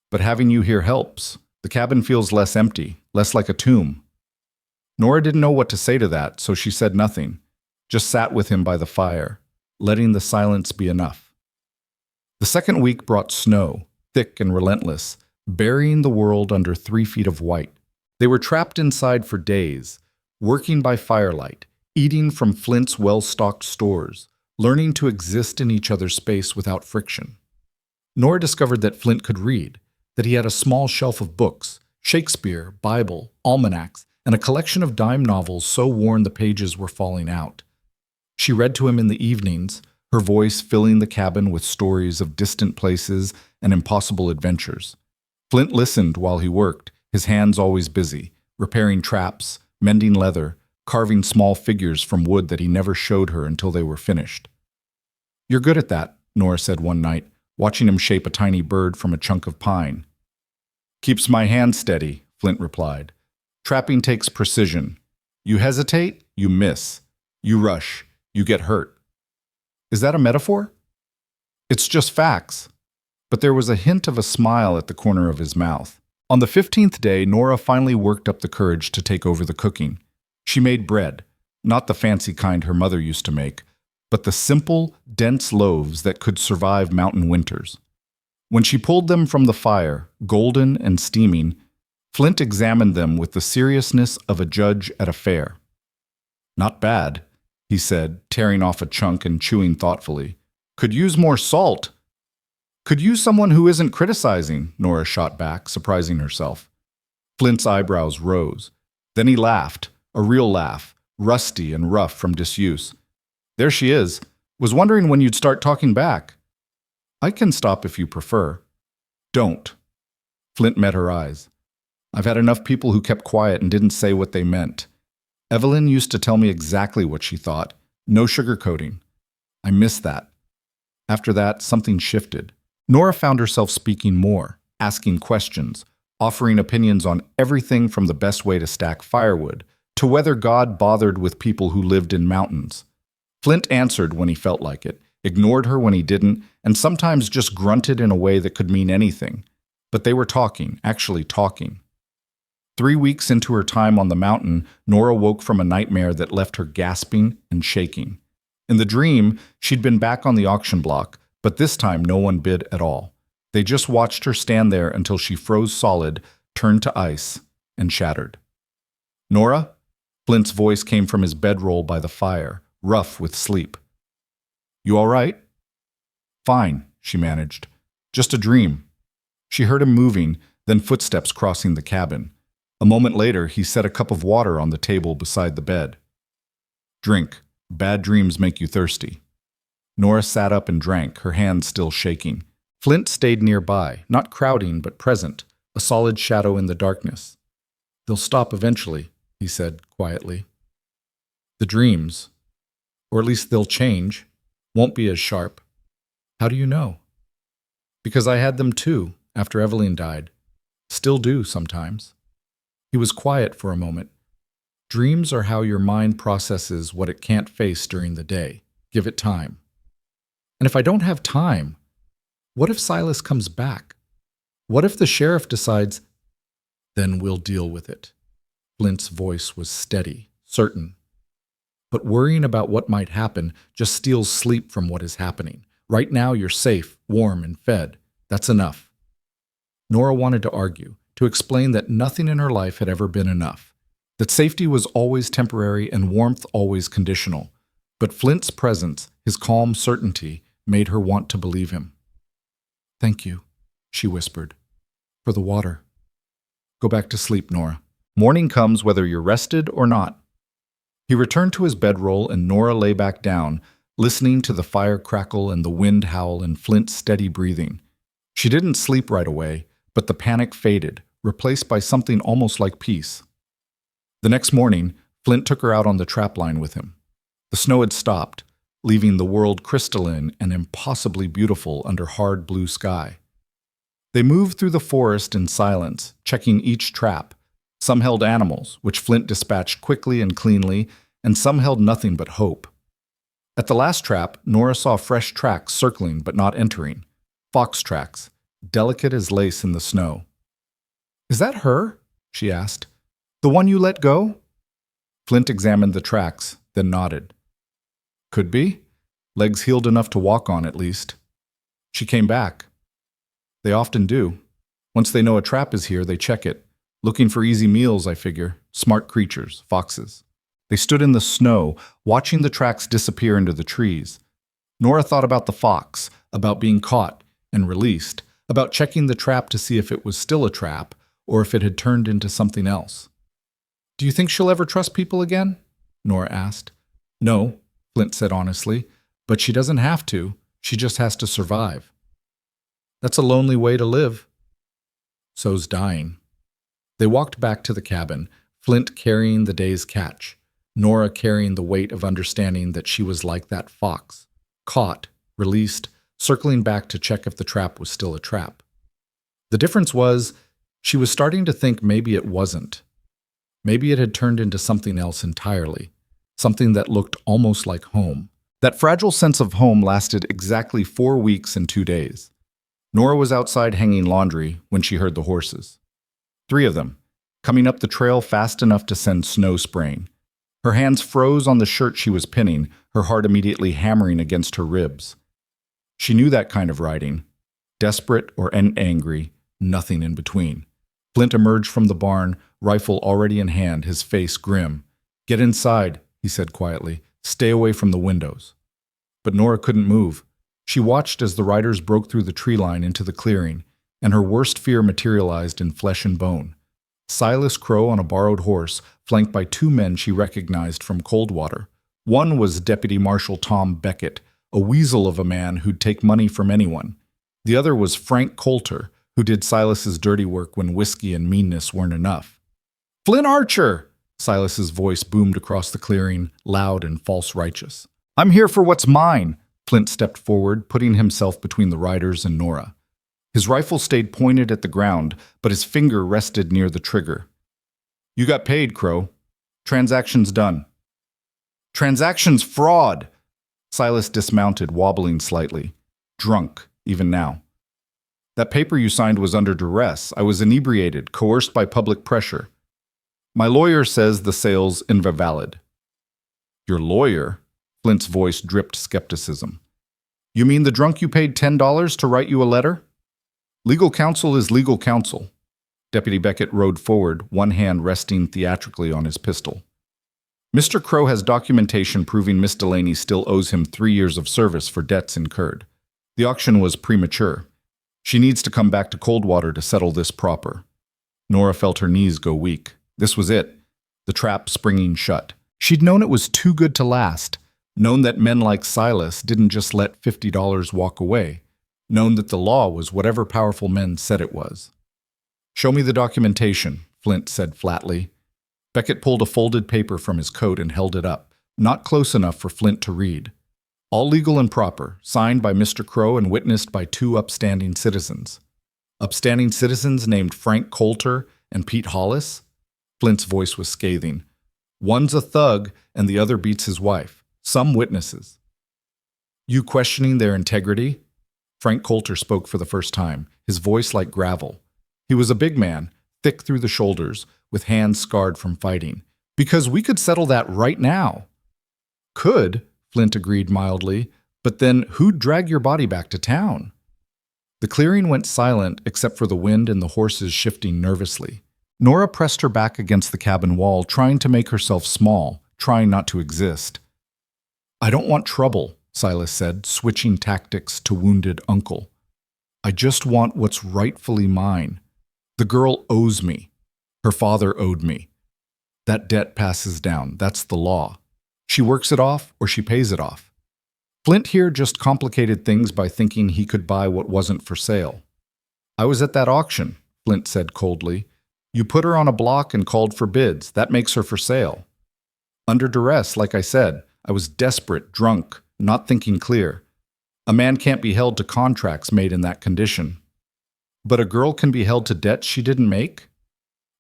But having you here helps. The cabin feels less empty, less like a tomb. Nora didn't know what to say to that, so she said nothing, just sat with him by the fire, letting the silence be enough. The second week brought snow, thick and relentless, burying the world under 3 feet of white. They were trapped inside for days, working by firelight, eating from Flint's well-stocked stores, learning to exist in each other's space without friction. Nora discovered that Flint could read, that he had a small shelf of books, Shakespeare, Bible, almanacs, and a collection of dime novels so worn the pages were falling out. She read to him in the evenings, her voice filling the cabin with stories of distant places and impossible adventures. Flint listened while he worked, his hands always busy, repairing traps, mending leather, carving small figures from wood that he never showed her until they were finished. "You're good at that," Nora said one night, watching him shape a tiny bird from a chunk of pine. "Keeps my hand steady," Flint replied. "Trapping takes precision. You hesitate, you miss. You rush, you get hurt." Is that a metaphor? It's just facts. But there was a hint of a smile at the corner of his mouth. On the 15th day, Nora finally worked up the courage to take over the cooking. She made bread, not the fancy kind her mother used to make, but the simple, dense loaves that could survive mountain winters. When she pulled them from the fire, golden and steaming, Flint examined them with the seriousness of a judge at a fair. "Not bad," he said, tearing off a chunk and chewing thoughtfully. "Could use more salt." "Could use someone who isn't criticizing," Nora shot back, surprising herself. Flint's eyebrows rose. Then he laughed, a real laugh, rusty and rough from disuse. "There she is. Was wondering when you'd start talking back." "I can stop if you prefer." "Don't." Flint met her eyes. "I've had enough people who kept quiet and didn't say what they meant. Evelyn used to tell me exactly what she thought. No sugarcoating. I miss that." After that, something shifted. Nora found herself speaking more, asking questions, offering opinions on everything from the best way to stack firewood to whether God bothered with people who lived in mountains. Flint answered when he felt like it, ignored her when he didn't, and sometimes just grunted in a way that could mean anything. But they were talking, actually talking. 3 weeks into her time on the mountain, Nora woke from a nightmare that left her gasping and shaking. In the dream, she'd been back on the auction block, but this time no one bid at all. They just watched her stand there until she froze solid, turned to ice, and shattered. "Nora?" Flint's voice came from his bedroll by the fire, rough with sleep. "You all right?" "Fine," she managed. "Just a dream." She heard him moving, then footsteps crossing the cabin. A moment later, he set a cup of water on the table beside the bed. "Drink. Bad dreams make you thirsty." Nora sat up and drank, her hands still shaking. Flint stayed nearby, not crowding but present, a solid shadow in the darkness. "They'll stop eventually," he said quietly. "The dreams. Or at least they'll change. Won't be as sharp." "How do you know?" "Because I had them too, after Evelyn died. Still do sometimes." He was quiet for a moment. "Dreams are how your mind processes what it can't face during the day. Give it time." "And if I don't have time, what if Silas comes back? What if the sheriff decides?" "Then we'll deal with it." Flint's voice was steady, certain. "But worrying about what might happen just steals sleep from what is happening. Right now you're safe, warm, and fed. That's enough." Nora wanted to argue, to explain that nothing in her life had ever been enough, that safety was always temporary and warmth always conditional. But Flint's presence, his calm certainty, made her want to believe him. "Thank you," she whispered, "for the water." "Go back to sleep, Nora. Morning comes whether you're rested or not." He returned to his bedroll and Nora lay back down, listening to the fire crackle and the wind howl and Flint's steady breathing. She didn't sleep right away, but the panic faded, replaced by something almost like peace. The next morning, Flint took her out on the trapline with him. The snow had stopped, leaving the world crystalline and impossibly beautiful under hard blue sky. They moved through the forest in silence, checking each trap. Some held animals, which Flint dispatched quickly and cleanly, and some held nothing but hope. At the last trap, Nora saw fresh tracks circling but not entering. Fox tracks, delicate as lace in the snow. "Is that her?" she asked. "The one you let go?" Flint examined the tracks, then nodded. "Could be. Legs healed enough to walk on, at least." She came back. "They often do. Once they know a trap is here, they check it. Looking for easy meals, I figure. Smart creatures, foxes." They stood in the snow, watching the tracks disappear into the trees. Nora thought about the fox, about being caught and released, about checking the trap to see if it was still a trap or if it had turned into something else. "Do you think she'll ever trust people again?" Nora asked. "No," Flint said honestly, "but she doesn't have to. She just has to survive." "That's a lonely way to live." "So's dying." They walked back to the cabin, Flint carrying the day's catch, Nora carrying the weight of understanding that she was like that fox, caught, released, circling back to check if the trap was still a trap. The difference was, she was starting to think maybe it wasn't. Maybe it had turned into something else entirely, something that looked almost like home. That fragile sense of home lasted exactly 4 weeks and 2 days. Nora was outside hanging laundry when she heard the horses. 3 of them, coming up the trail fast enough to send snow spraying. Her hands froze on the shirt she was pinning, her heart immediately hammering against her ribs. She knew that kind of riding. Desperate or angry, nothing in between. Flint emerged from the barn, rifle already in hand, his face grim. "Get inside," he said quietly. "Stay away from the windows." But Nora couldn't move. She watched as the riders broke through the tree line into the clearing, and her worst fear materialized in flesh and bone. Silas Crow on a borrowed horse, flanked by 2 men she recognized from Coldwater. One was Deputy Marshal Tom Beckett, a weasel of a man who'd take money from anyone. The other was Frank Coulter, who did Silas's dirty work when whiskey and meanness weren't enough. "Flint Archer!" Silas's voice boomed across the clearing, loud and false righteous. "I'm here for what's mine." Flint stepped forward, putting himself between the riders and Nora. His rifle stayed pointed at the ground, but his finger rested near the trigger. "You got paid, Crow. Transaction's done." "Transaction's fraud!" Silas dismounted, wobbling slightly. Drunk, even now. "That paper you signed was under duress. I was inebriated, coerced by public pressure. My lawyer says the sale's invalid." "Your lawyer?" Flint's voice dripped skepticism. "You mean the drunk you paid $10 to write you a letter?" "Legal counsel is legal counsel." Deputy Beckett rode forward, one hand resting theatrically on his pistol. "Mr. Crow has documentation proving Miss Delaney still owes him 3 years of service for debts incurred. The auction was premature. She needs to come back to Coldwater to settle this proper." Nora felt her knees go weak. This was it. The trap springing shut. She'd known it was too good to last. Known that men like Silas didn't just let $50 walk away. Known that the law was whatever powerful men said it was. "Show me the documentation," Flint said flatly. Beckett pulled a folded paper from his coat and held it up, not close enough for Flint to read. "All legal and proper, signed by Mr. Crow and witnessed by 2 upstanding citizens." Upstanding citizens named Frank Coulter and Pete Hollis? Flint's voice was scathing. "One's a thug and the other beats his wife. Some witnesses." "You questioning their integrity?" Frank Coulter spoke for the first time, his voice like gravel. He was a big man, thick through the shoulders, with hands scarred from fighting. "Because we could settle that right now." "Could," Flint agreed mildly, "but then who'd drag your body back to town?" The clearing went silent except for the wind and the horses shifting nervously. Nora pressed her back against the cabin wall, trying to make herself small, trying not to exist. "I don't want trouble," Silas said, switching tactics to wounded uncle. "I just want what's rightfully mine. The girl owes me. Her father owed me. That debt passes down. That's the law. She works it off or she pays it off." Flint here just complicated things by thinking he could buy what wasn't for sale. "I was at that auction," Flint said coldly. You put her on a block and called for bids. That makes her for sale. Under duress, like I said, I was desperate, drunk, not thinking clear. A man can't be held to contracts made in that condition. But a girl can be held to debts she didn't make?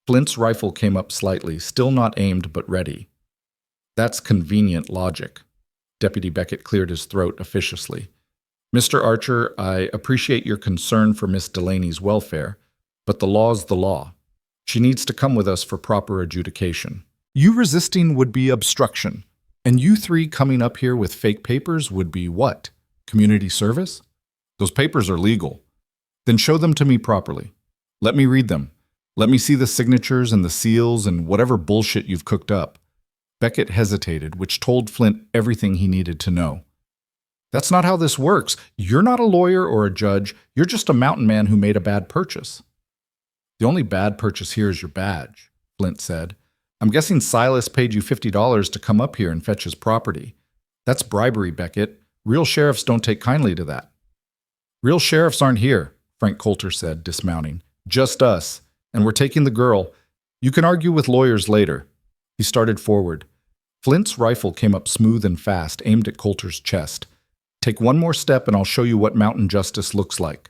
Flint's rifle came up slightly, still not aimed but ready. That's convenient logic. Deputy Beckett cleared his throat officiously. Mr. Archer, I appreciate your concern for Miss Delaney's welfare, but the law's the law. She needs to come with us for proper adjudication. You resisting would be obstruction, and you three coming up here with fake papers would be what? Community service? Those papers are legal. Then show them to me properly. Let me read them. Let me see the signatures and the seals and whatever bullshit you've cooked up. Beckett hesitated, which told Flint everything he needed to know. That's not how this works. You're not a lawyer or a judge. You're just a mountain man who made a bad purchase. The only bad purchase here is your badge, Flint said. I'm guessing Silas paid you $50 to come up here and fetch his property. That's bribery, Beckett. Real sheriffs don't take kindly to that. Real sheriffs aren't here, Frank Coulter said, dismounting. Just us. And we're taking the girl. You can argue with lawyers later. He started forward. Flint's rifle came up smooth and fast, aimed at Coulter's chest. Take one more step and I'll show you what mountain justice looks like.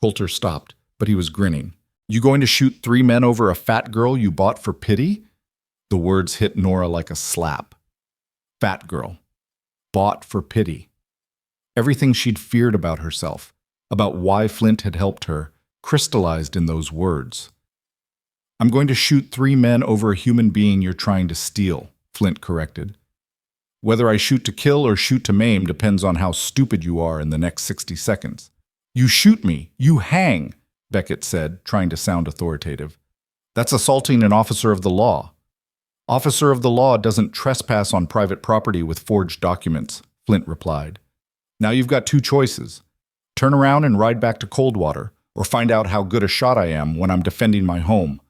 Coulter stopped, but he was grinning. You going to shoot 3 men over a fat girl you bought for pity? The words hit Nora like a slap. Fat girl. Bought for pity. Everything she'd feared about herself, about why Flint had helped her, crystallized in those words. I'm going to shoot 3 men over a human being you're trying to steal, Flint corrected. Whether I shoot to kill or shoot to maim depends on how stupid you are in the next 60 seconds. You shoot me, you hang, Beckett said, trying to sound authoritative. That's assaulting an officer of the law. Officer of the law doesn't trespass on private property with forged documents, Flint replied. Now you've got 2 choices. Turn around and ride back to Coldwater, or find out how good a shot I am when I'm defending my home.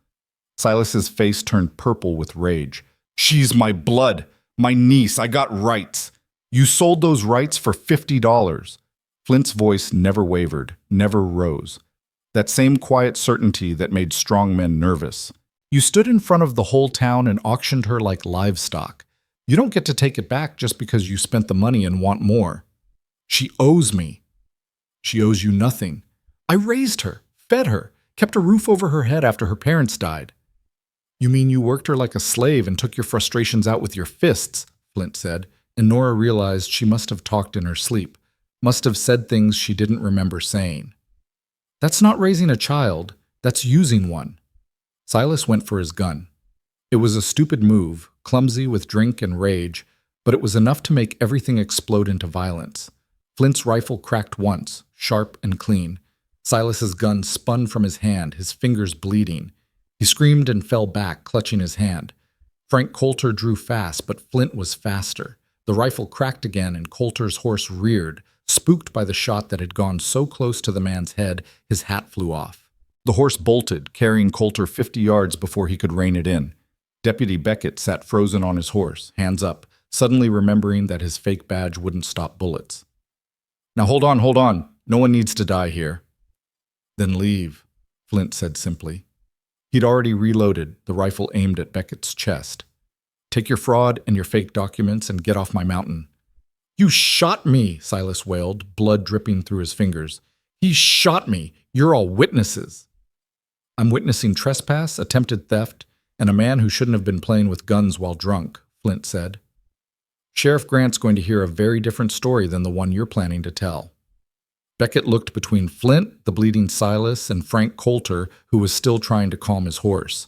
Silas's face turned purple with rage. She's my blood, my niece, I got rights. You sold those rights for $50. Flint's voice never wavered, never rose. That same quiet certainty that made strong men nervous. You stood in front of the whole town and auctioned her like livestock. You don't get to take it back just because you spent the money and want more. She owes me. She owes you nothing. I raised her, fed her, kept a roof over her head after her parents died. You mean you worked her like a slave and took your frustrations out with your fists, Flint said, and Nora realized she must have talked in her sleep, must have said things she didn't remember saying. That's not raising a child, that's using one. Silas went for his gun. It was a stupid move, clumsy with drink and rage, but it was enough to make everything explode into violence. Flint's rifle cracked once, sharp and clean. Silas's gun spun from his hand, his fingers bleeding. He screamed and fell back, clutching his hand. Frank Coulter drew fast, but Flint was faster. The rifle cracked again, and Coulter's horse reared, spooked by the shot that had gone so close to the man's head, his hat flew off. The horse bolted, carrying Coulter 50 yards before he could rein it in. Deputy Beckett sat frozen on his horse, hands up, suddenly remembering that his fake badge wouldn't stop bullets. Now hold on. No one needs to die here. Then leave, Flint said simply. He'd already reloaded, the rifle aimed at Beckett's chest. Take your fraud and your fake documents and get off my mountain. You shot me, Silas wailed, blood dripping through his fingers. He shot me. You're all witnesses. I'm witnessing trespass, attempted theft, and a man who shouldn't have been playing with guns while drunk, Flint said. Sheriff Grant's going to hear a very different story than the one you're planning to tell. Beckett looked between Flint, the bleeding Silas, and Frank Coulter, who was still trying to calm his horse.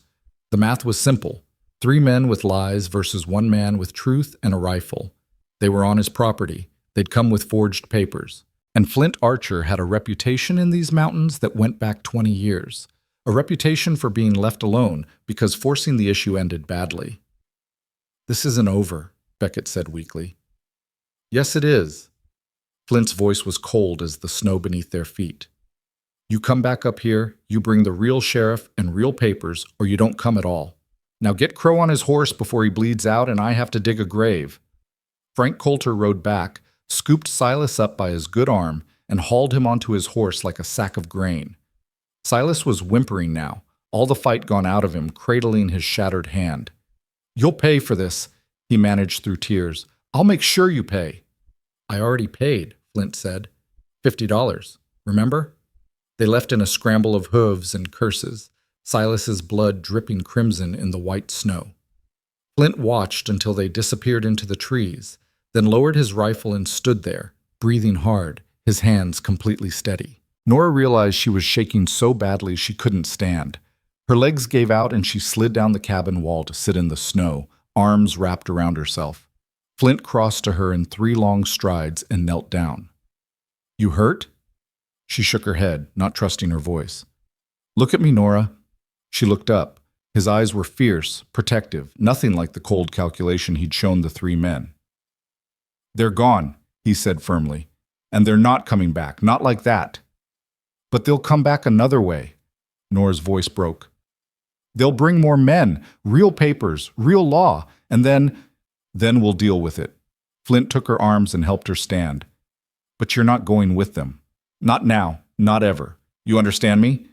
The math was simple. 3 men with lies versus 1 man with truth and a rifle. They were on his property. They'd come with forged papers. And Flint Archer had a reputation in these mountains that went back 20 years. A reputation for being left alone because forcing the issue ended badly. This isn't over, Beckett said weakly. Yes, it is. Flint's voice was cold as the snow beneath their feet. You come back up here, you bring the real sheriff and real papers, or you don't come at all. Now get Crow on his horse before he bleeds out and I have to dig a grave. Frank Coulter rode back, scooped Silas up by his good arm, and hauled him onto his horse like a sack of grain. Silas was whimpering now, all the fight gone out of him, cradling his shattered hand. "You'll pay for this," he managed through tears. "I'll make sure you pay." "I already paid," Flint said. $50, remember?" They left in a scramble of hooves and curses, Silas's blood dripping crimson in the white snow. Flint watched until they disappeared into the trees, then lowered his rifle and stood there, breathing hard, his hands completely steady. Nora realized she was shaking so badly she couldn't stand. Her legs gave out and she slid down the cabin wall to sit in the snow, arms wrapped around herself. Flint crossed to her in 3 long strides and knelt down. "You hurt?" She shook her head, not trusting her voice. "Look at me, Nora." She looked up. His eyes were fierce, protective, nothing like the cold calculation he'd shown the 3 men. "They're gone," he said firmly. "And they're not coming back, not like that." "But they'll come back another way." Nora's voice broke. "They'll bring more men, real papers, real law, and then we'll deal with it." Flint took her arms and helped her stand. "But you're not going with them. Not now, not ever. You understand me?"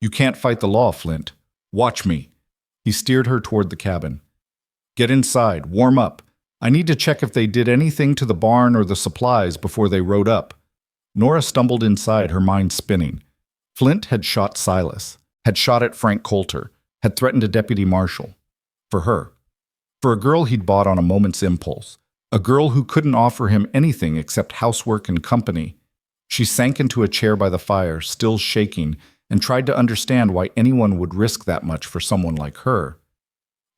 "You can't fight the law, Flint. Watch me." He steered her toward the cabin. "Get inside, warm up. I need to check if they did anything to the barn or the supplies before they rode up." Nora stumbled inside, her mind spinning. Flint had shot Silas, had shot at Frank Coulter, had threatened a deputy marshal. For her. For a girl he'd bought on a moment's impulse. A girl who couldn't offer him anything except housework and company. She sank into a chair by the fire, still shaking, and tried to understand why anyone would risk that much for someone like her.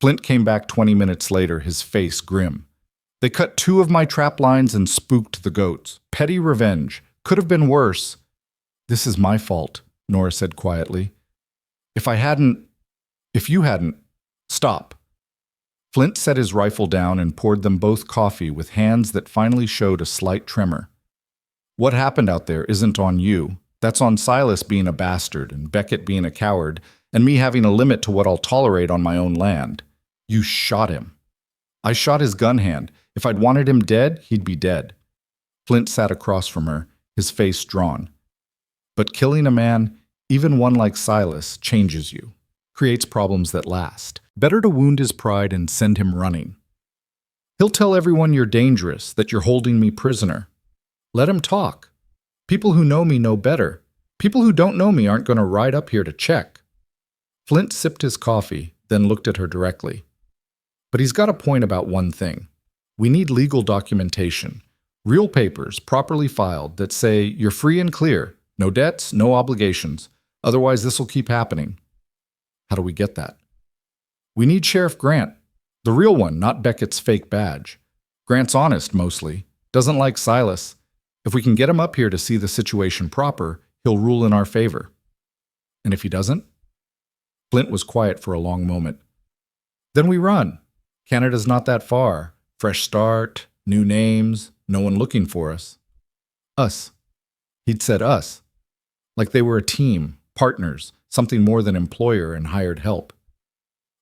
Flint came back 20 minutes later, his face grim. "They cut 2 of my trap lines and spooked the goats. Petty revenge. Could have been worse." "This is my fault," Nora said quietly. If you hadn't, stop." Flint set his rifle down and poured them both coffee with hands that finally showed a slight tremor. "What happened out there isn't on you. That's on Silas being a bastard and Beckett being a coward and me having a limit to what I'll tolerate on my own land. You shot him." "I shot his gun hand. If I'd wanted him dead, he'd be dead." Flint sat across from her, his face drawn. "But killing a man, even one like Silas, changes you, creates problems that last. Better to wound his pride and send him running. He'll tell everyone you're dangerous, that you're holding me prisoner. Let him talk. People who know me know better. People who don't know me aren't going to ride up here to check." Flint sipped his coffee, then looked at her directly. "But he's got a point about one thing. We need legal documentation. Real papers, properly filed, that say you're free and clear. No debts, no obligations. Otherwise, this'll keep happening." "How do we get that?" "We need Sheriff Grant. The real one, not Beckett's fake badge. Grant's honest, mostly. Doesn't like Silas. If we can get him up here to see the situation proper, he'll rule in our favor." "And if he doesn't?" Flint was quiet for a long moment. "Then we run. Canada's not that far. Fresh start, new names, no one looking for us." "Us." He'd said us. Like they were a team, partners, something more than employer and hired help.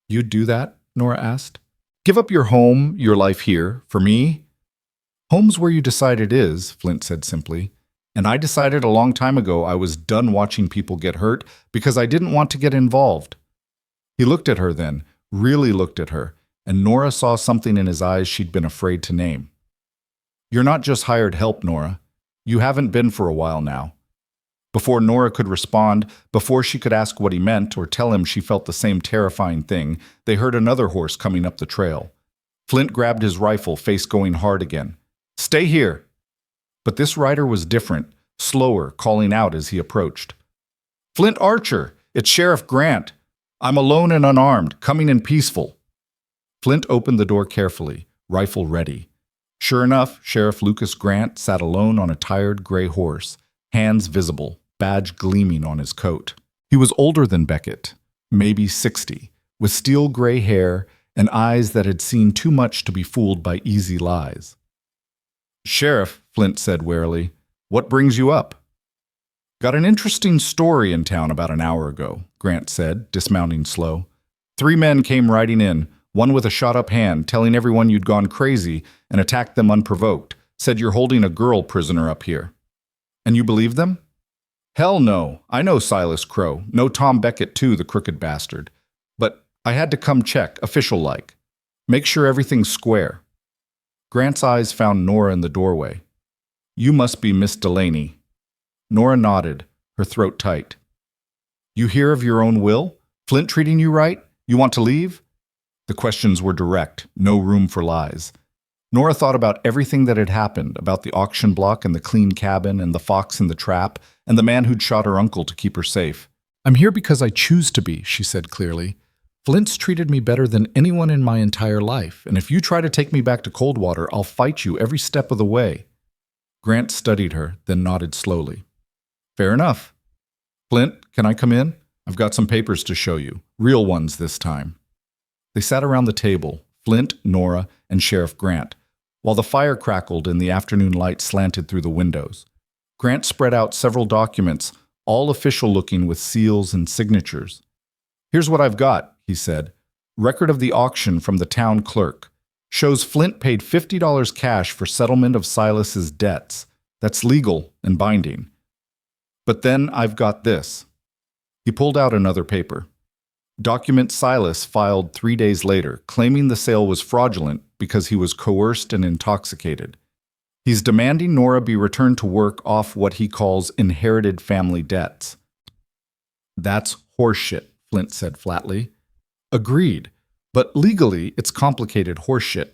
"You'd do that?" Nora asked. "Give up your home, your life here, for me?" "Home's where you decide it is," Flint said simply. "And I decided a long time ago I was done watching people get hurt because I didn't want to get involved." He looked at her then, really looked at her, and Nora saw something in his eyes she'd been afraid to name. "You're not just hired help, Nora. You haven't been for a while now." Before Nora could respond, before she could ask what he meant or tell him she felt the same terrifying thing, they heard another horse coming up the trail. Flint grabbed his rifle, face going hard again. "Stay here!" But this rider was different, slower, calling out as he approached. "Flint Archer! It's Sheriff Grant! I'm alone and unarmed, coming in peaceful." Flint opened the door carefully, rifle ready. Sure enough, Sheriff Lucas Grant sat alone on a tired gray horse, hands visible, badge gleaming on his coat. He was older than Beckett, maybe 60, with steel gray hair and eyes that had seen too much to be fooled by easy lies. "Sheriff," Flint said warily, "what brings you up?" "Got an interesting story in town about an hour ago," Grant said, dismounting slow. 3 men came riding in, one with a shot-up hand, telling everyone you'd gone crazy and attacked them unprovoked, said you're holding a girl prisoner up here. And you believe them?" Hell no. I know Silas Crow. Know Tom Beckett too, the crooked bastard. But I had to come check, official-like. Make sure everything's square. Grant's eyes found Nora in the doorway. You must be Miss Delaney. Nora nodded, her throat tight. You hear of your own will? Flint treating you right? You want to leave? The questions were direct, no room for lies. Nora thought about everything that had happened, about the auction block and the clean cabin and the fox in the trap and the man who'd shot her uncle to keep her safe. I'm here because I choose to be, she said clearly. Flint's treated me better than anyone in my entire life, and if you try to take me back to Coldwater, I'll fight you every step of the way. Grant studied her, then nodded slowly. Fair enough. Flint, can I come in? I've got some papers to show you, real ones this time. They sat around the table, Flint, Nora, and Sheriff Grant, while the fire crackled and the afternoon light slanted through the windows. Grant spread out several documents, all official-looking with seals and signatures. Here's what I've got, he said. Record of the auction from the town clerk. Shows Flint paid $50 cash for settlement of Silas's debts. That's legal and binding. But then I've got this. He pulled out another paper. Document Silas filed 3 days later, claiming the sale was fraudulent because he was coerced and intoxicated. He's demanding Nora be returned to work off what he calls inherited family debts. That's horseshit, Flint said flatly. Agreed, but legally it's complicated horseshit.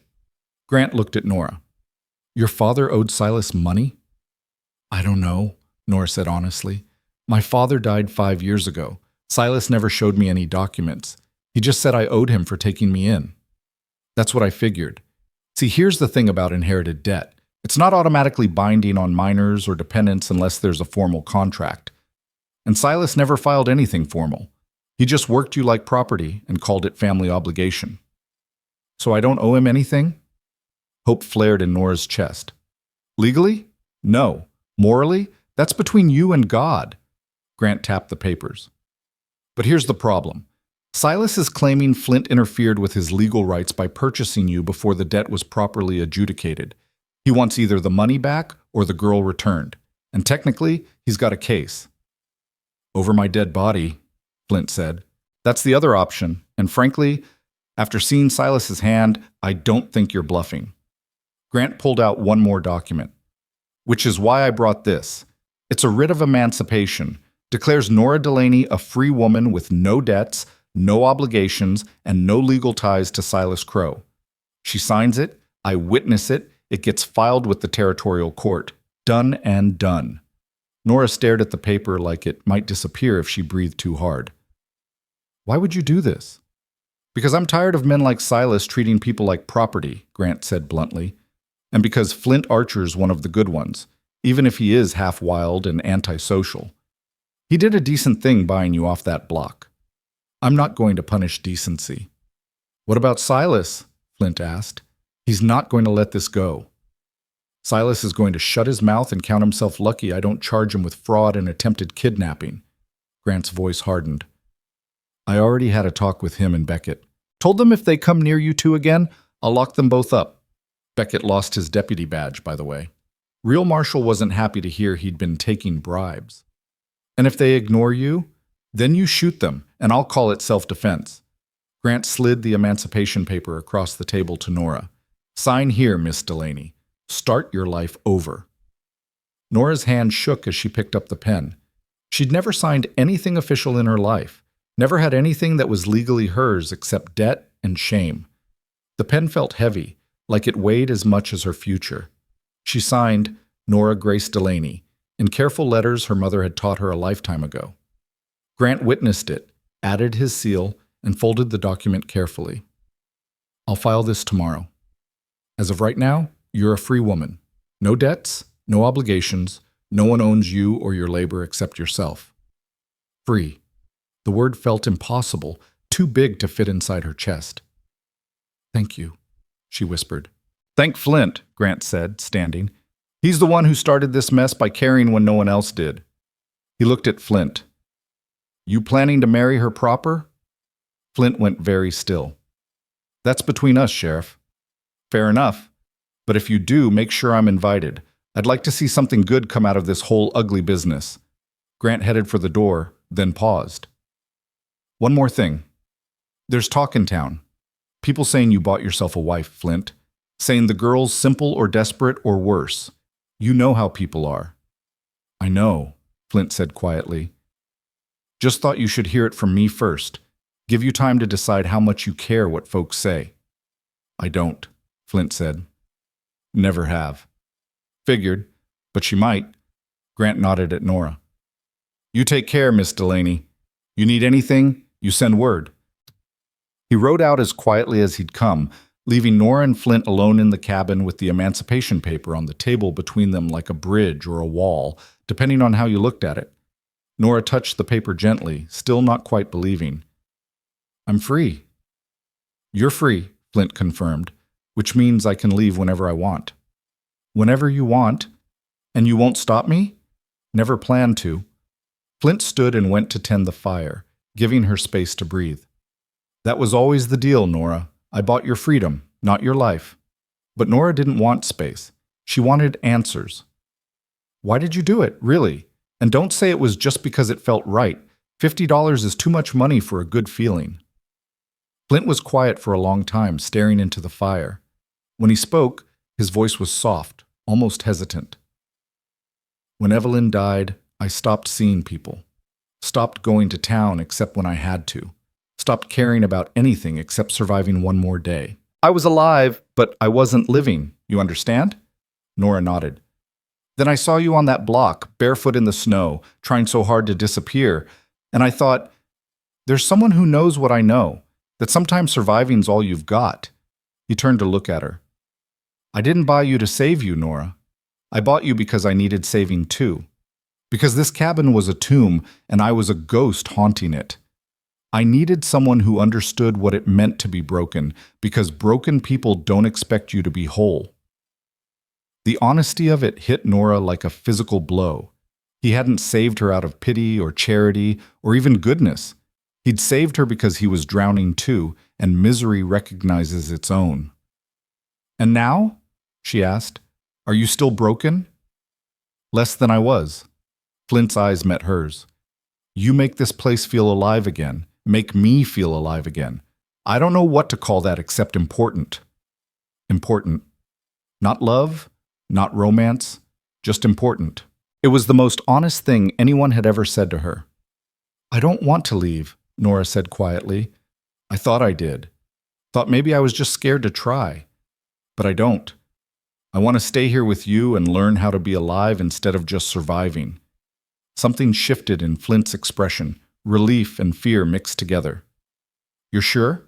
Grant looked at Nora. Your father owed Silas money? I don't know, Nora said honestly. My father died 5 years ago. Silas never showed me any documents. He just said I owed him for taking me in. That's what I figured. See, here's the thing about inherited debt. It's not automatically binding on minors or dependents unless there's a formal contract. And Silas never filed anything formal. He just worked you like property and called it family obligation. So I don't owe him anything? Hope flared in Nora's chest. Legally? No. Morally? That's between you and God. Grant tapped the papers. But here's the problem. Silas is claiming Flint interfered with his legal rights by purchasing you before the debt was properly adjudicated. He wants either the money back or the girl returned. And technically, he's got a case. Over my dead body, Flint said. That's the other option. And frankly, after seeing Silas's hand, I don't think you're bluffing. Grant pulled out one more document. Which is why I brought this. It's a writ of emancipation. Declares Nora Delaney a free woman with no debts, no obligations, and no legal ties to Silas Crow. She signs it, I witness it, it gets filed with the territorial court. Done and done. Nora stared at the paper like it might disappear if she breathed too hard. Why would you do this? Because I'm tired of men like Silas treating people like property, Grant said bluntly. And because Flint Archer's one of the good ones, even if he is half wild and antisocial. He did a decent thing buying you off that block. I'm not going to punish decency. What about Silas? Flint asked. He's not going to let this go. Silas is going to shut his mouth and count himself lucky I don't charge him with fraud and attempted kidnapping. Grant's voice hardened. I already had a talk with him and Beckett. Told them if they come near you two again, I'll lock them both up. Beckett lost his deputy badge, by the way. Real Marshal wasn't happy to hear he'd been taking bribes. And if they ignore you, then you shoot them, and I'll call it self-defense. Grant slid the emancipation paper across the table to Nora. Sign here, Miss Delaney. Start your life over. Nora's hand shook as she picked up the pen. She'd never signed anything official in her life, never had anything that was legally hers except debt and shame. The pen felt heavy, like it weighed as much as her future. She signed Nora Grace Delaney, in careful letters her mother had taught her a lifetime ago. Grant witnessed it, added his seal, and folded the document carefully. I'll file this tomorrow. As of right now, you're a free woman. No debts, no obligations, no one owns you or your labor except yourself. Free. The word felt impossible, too big to fit inside her chest. Thank you, she whispered. Thank Flint, Grant said, standing. He's the one who started this mess by caring when no one else did. He looked at Flint. You planning to marry her proper? Flint went very still. That's between us, Sheriff. Fair enough. But if you do, make sure I'm invited. I'd like to see something good come out of this whole ugly business. Grant headed for the door, then paused. One more thing. There's talk in town. People saying you bought yourself a wife, Flint. Saying the girl's simple or desperate or worse. You know how people are. I know, Flint said quietly. Just thought you should hear it from me first. Give you time to decide how much you care what folks say. I don't, Flint said. Never have. Figured, but she might. Grant nodded at Nora. You take care, Miss Delaney. You need anything, you send word. He rode out as quietly as he'd come, leaving Nora and Flint alone in the cabin with the emancipation paper on the table between them like a bridge or a wall, depending on how you looked at it. Nora touched the paper gently, still not quite believing. I'm free. You're free, Flint confirmed, which means I can leave whenever I want. Whenever you want? And you won't stop me? Never planned to. Flint stood and went to tend the fire, giving her space to breathe. That was always the deal, Nora. I bought your freedom, not your life. But Nora didn't want space. She wanted answers. Why did you do it, really? And don't say it was just because it felt right. $50 is too much money for a good feeling. Flint was quiet for a long time, staring into the fire. When he spoke, his voice was soft, almost hesitant. When Evelyn died, I stopped seeing people. Stopped going to town except when I had to. Stopped caring about anything except surviving one more day. I was alive, but I wasn't living, you understand? Nora nodded. Then I saw you on that block, barefoot in the snow, trying so hard to disappear, and I thought, there's someone who knows what I know, that sometimes surviving's all you've got. He turned to look at her. I didn't buy you to save you, Nora. I bought you because I needed saving too. Because this cabin was a tomb, and I was a ghost haunting it. I needed someone who understood what it meant to be broken, because broken people don't expect you to be whole. The honesty of it hit Nora like a physical blow. He hadn't saved her out of pity or charity or even goodness. He'd saved her because he was drowning too, and misery recognizes its own. And now? She asked. Are you still broken? Less than I was. Flint's eyes met hers. You make this place feel alive again. Make me feel alive again. I don't know what to call that except important. Important. Not love, not romance, just important. It was the most honest thing anyone had ever said to her. I don't want to leave, Nora said quietly. I thought I did. Thought maybe I was just scared to try. But I don't. I want to stay here with you and learn how to be alive instead of just surviving. Something shifted in Flint's expression. Relief and fear mixed together. You're sure?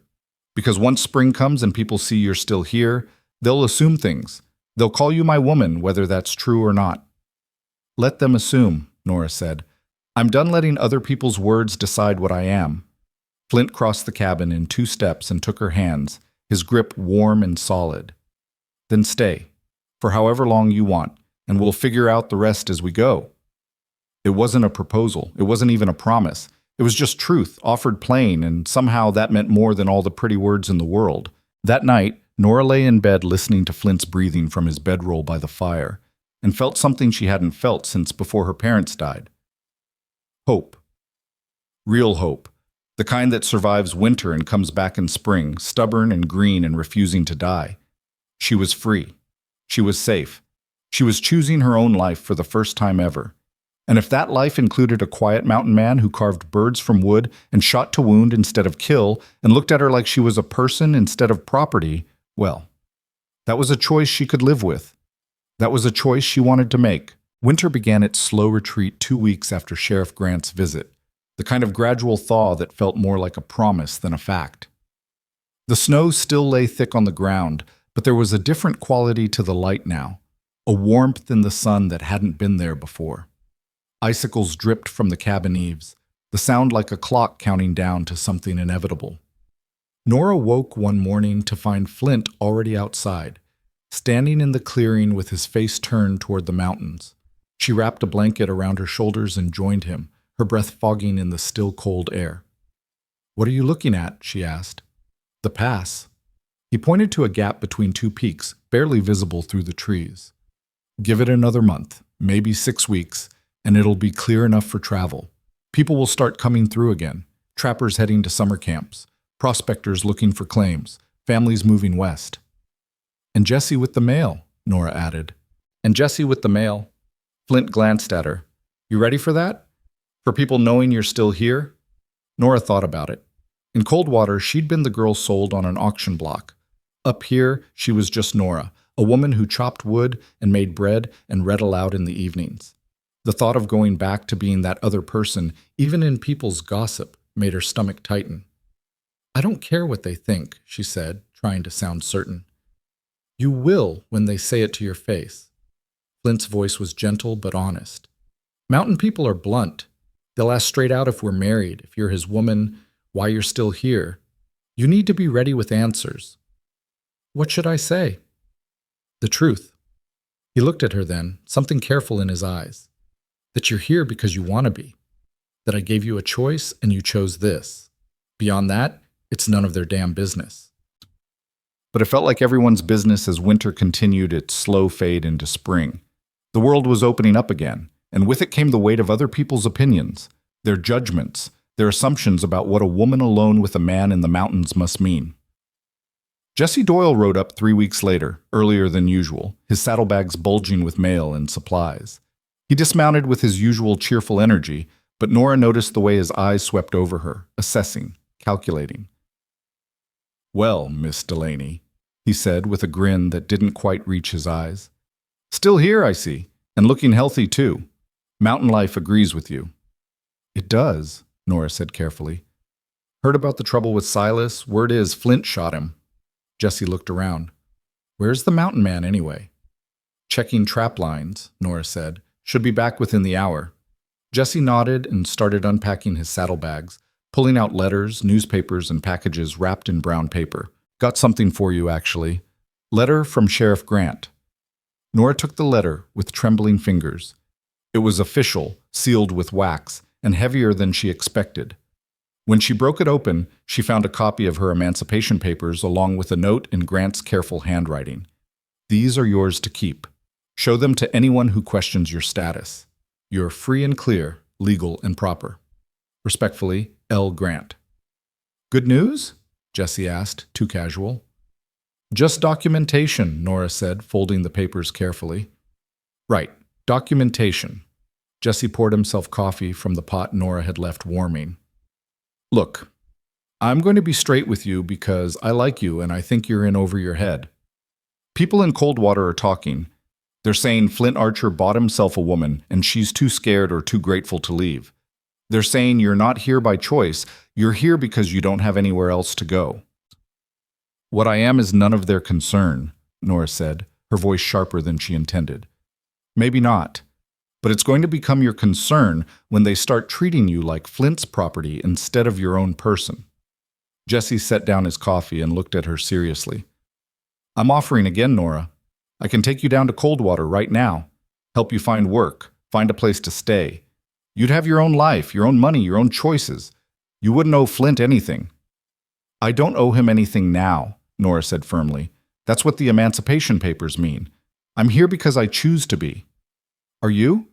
Because once spring comes and people see you're still here, they'll assume things. They'll call you my woman, whether that's true or not. Let them assume, Nora said. I'm done letting other people's words decide what I am. Flint crossed the cabin in 2 steps and took her hands, his grip warm and solid. Then stay, for however long you want, and we'll figure out the rest as we go. It wasn't a proposal. It wasn't even a promise. It was just truth, offered plain, and somehow that meant more than all the pretty words in the world. That night, Nora lay in bed listening to Flint's breathing from his bedroll by the fire, and felt something she hadn't felt since before her parents died. Hope. Real hope. The kind that survives winter and comes back in spring, stubborn and green and refusing to die. She was free. She was safe. She was choosing her own life for the first time ever. And if that life included a quiet mountain man who carved birds from wood and shot to wound instead of kill and looked at her like she was a person instead of property, well, that was a choice she could live with. That was a choice she wanted to make. Winter began its slow retreat 2 weeks after Sheriff Grant's visit, the kind of gradual thaw that felt more like a promise than a fact. The snow still lay thick on the ground, but there was a different quality to the light now, a warmth in the sun that hadn't been there before. Icicles dripped from the cabin eaves, the sound like a clock counting down to something inevitable. Nora woke one morning to find Flint already outside, standing in the clearing with his face turned toward the mountains. She wrapped a blanket around her shoulders and joined him, her breath fogging in the still cold air. What are you looking at? She asked. The pass. He pointed to a gap between 2 peaks, barely visible through the trees. Give it another month, maybe 6 weeks, and it'll be clear enough for travel. People will start coming through again, trappers heading to summer camps, prospectors looking for claims, families moving west. And Jesse with the mail, Nora added. And Jesse with the mail. Flint glanced at her. You ready for that? For people knowing you're still here? Nora thought about it. In Coldwater, she'd been the girl sold on an auction block. Up here, she was just Nora, a woman who chopped wood and made bread and read aloud in the evenings. The thought of going back to being that other person, even in people's gossip, made her stomach tighten. I don't care what they think, she said, trying to sound certain. You will when they say it to your face. Flint's voice was gentle but honest. Mountain people are blunt. They'll ask straight out if we're married, if you're his woman, why you're still here. You need to be ready with answers. What should I say? The truth. He looked at her then, something careful in his eyes. That you're here because you want to be. That I gave you a choice and you chose this. Beyond that, it's none of their damn business. But it felt like everyone's business as winter continued its slow fade into spring. The world was opening up again, and with it came the weight of other people's opinions, their judgments, their assumptions about what a woman alone with a man in the mountains must mean. Jesse Doyle rode up 3 weeks later, earlier than usual, his saddlebags bulging with mail and supplies. He dismounted with his usual cheerful energy, but Nora noticed the way his eyes swept over her, assessing, calculating. Well, Miss Delaney, he said with a grin that didn't quite reach his eyes. Still here, I see, and looking healthy too. Mountain life agrees with you. It does, Nora said carefully. Heard about the trouble with Silas? Word is Flint shot him. Jesse looked around. Where's the mountain man anyway? Checking trap lines, Nora said. Should be back within the hour. Jesse nodded and started unpacking his saddlebags, pulling out letters, newspapers, and packages wrapped in brown paper. Got something for you, actually. Letter from Sheriff Grant. Nora took the letter with trembling fingers. It was official, sealed with wax, and heavier than she expected. When she broke it open, she found a copy of her emancipation papers along with a note in Grant's careful handwriting. These are yours to keep. Show them to anyone who questions your status. You're free and clear, legal and proper. Respectfully, L. Grant. Good news? Jesse asked, too casual. Just documentation, Nora said, folding the papers carefully. Right, documentation. Jesse poured himself coffee from the pot Nora had left warming. Look, I'm going to be straight with you because I like you and I think you're in over your head. People in Coldwater are talking. They're saying Flint Archer bought himself a woman and she's too scared or too grateful to leave. They're saying you're not here by choice, you're here because you don't have anywhere else to go. What I am is none of their concern, Nora said, her voice sharper than she intended. Maybe not, but it's going to become your concern when they start treating you like Flint's property instead of your own person. Jesse set down his coffee and looked at her seriously. I'm offering again, Nora. I can take you down to Coldwater right now, help you find work, find a place to stay. You'd have your own life, your own money, your own choices. You wouldn't owe Flint anything. I don't owe him anything now, Nora said firmly. That's what the emancipation papers mean. I'm here because I choose to be. Are you?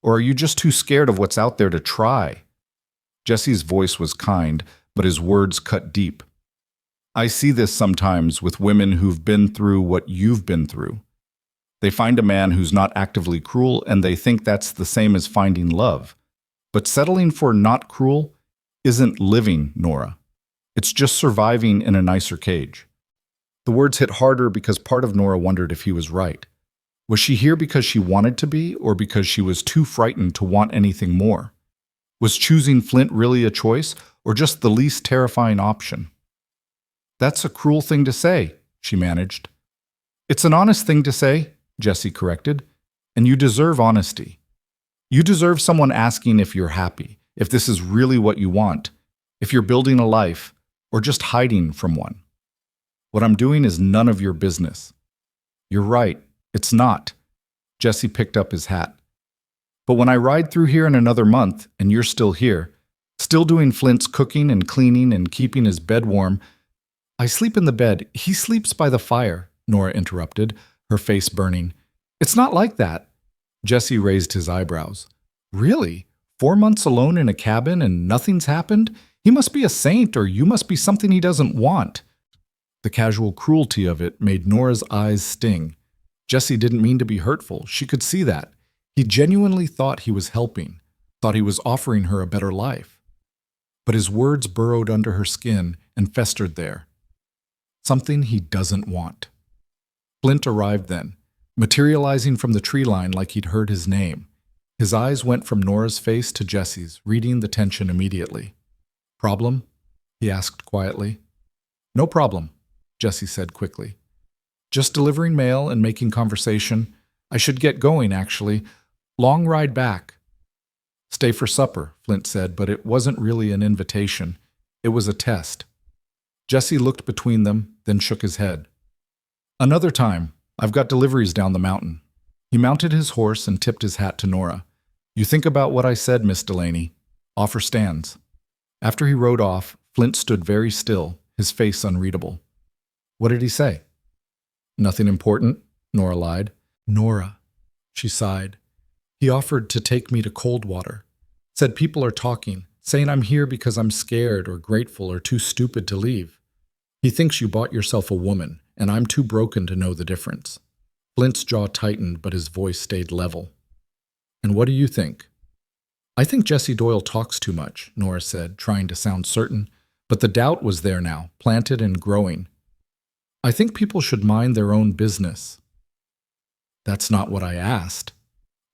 Or are you just too scared of what's out there to try? Jesse's voice was kind, but his words cut deep. I see this sometimes with women who've been through what you've been through. They find a man who's not actively cruel and they think that's the same as finding love. But settling for not cruel isn't living, Nora. It's just surviving in a nicer cage. The words hit harder because part of Nora wondered if he was right. Was she here because she wanted to be or because she was too frightened to want anything more? Was choosing Flint really a choice or just the least terrifying option? That's a cruel thing to say, she managed. It's an honest thing to say, Jesse corrected, and you deserve honesty. You deserve someone asking if you're happy, if this is really what you want, if you're building a life, or just hiding from one. What I'm doing is none of your business. You're right, it's not. Jesse picked up his hat. But when I ride through here in another month, and you're still here, still doing Flint's cooking and cleaning and keeping his bed warm, I sleep in the bed, he sleeps by the fire, Nora interrupted, her face burning. It's not like that. Jesse raised his eyebrows. Really? 4 months alone in a cabin and nothing's happened? He must be a saint, or you must be something he doesn't want. The casual cruelty of it made Nora's eyes sting. Jessie didn't mean to be hurtful. She could see that. He genuinely thought he was helping, thought he was offering her a better life. But his words burrowed under her skin and festered there. Something he doesn't want. Flint arrived then, materializing from the tree line like he'd heard his name. His eyes went from Nora's face to Jessie's, reading the tension immediately. "Problem?" he asked quietly. "No problem," Jessie said quickly. "Just delivering mail and making conversation. I should get going, actually. Long ride back." "Stay for supper," Flint said, but it wasn't really an invitation. It was a test. Jessie looked between them, then shook his head. "Another time. I've got deliveries down the mountain." He mounted his horse and tipped his hat to Nora. "You think about what I said, Miss Delaney. Offer stands." After he rode off, Flint stood very still, his face unreadable. "What did he say?" "Nothing important," Nora lied. "Nora," she sighed. "He offered to take me to Coldwater. Said people are talking, saying I'm here because I'm scared or grateful or too stupid to leave. He thinks you bought yourself a woman, and I'm too broken to know the difference." Flint's jaw tightened, but his voice stayed level. "And what do you think?" "I think Jessie Doyle talks too much," Nora said, trying to sound certain, but the doubt was there now, planted and growing. "I think people should mind their own business." "That's not what I asked."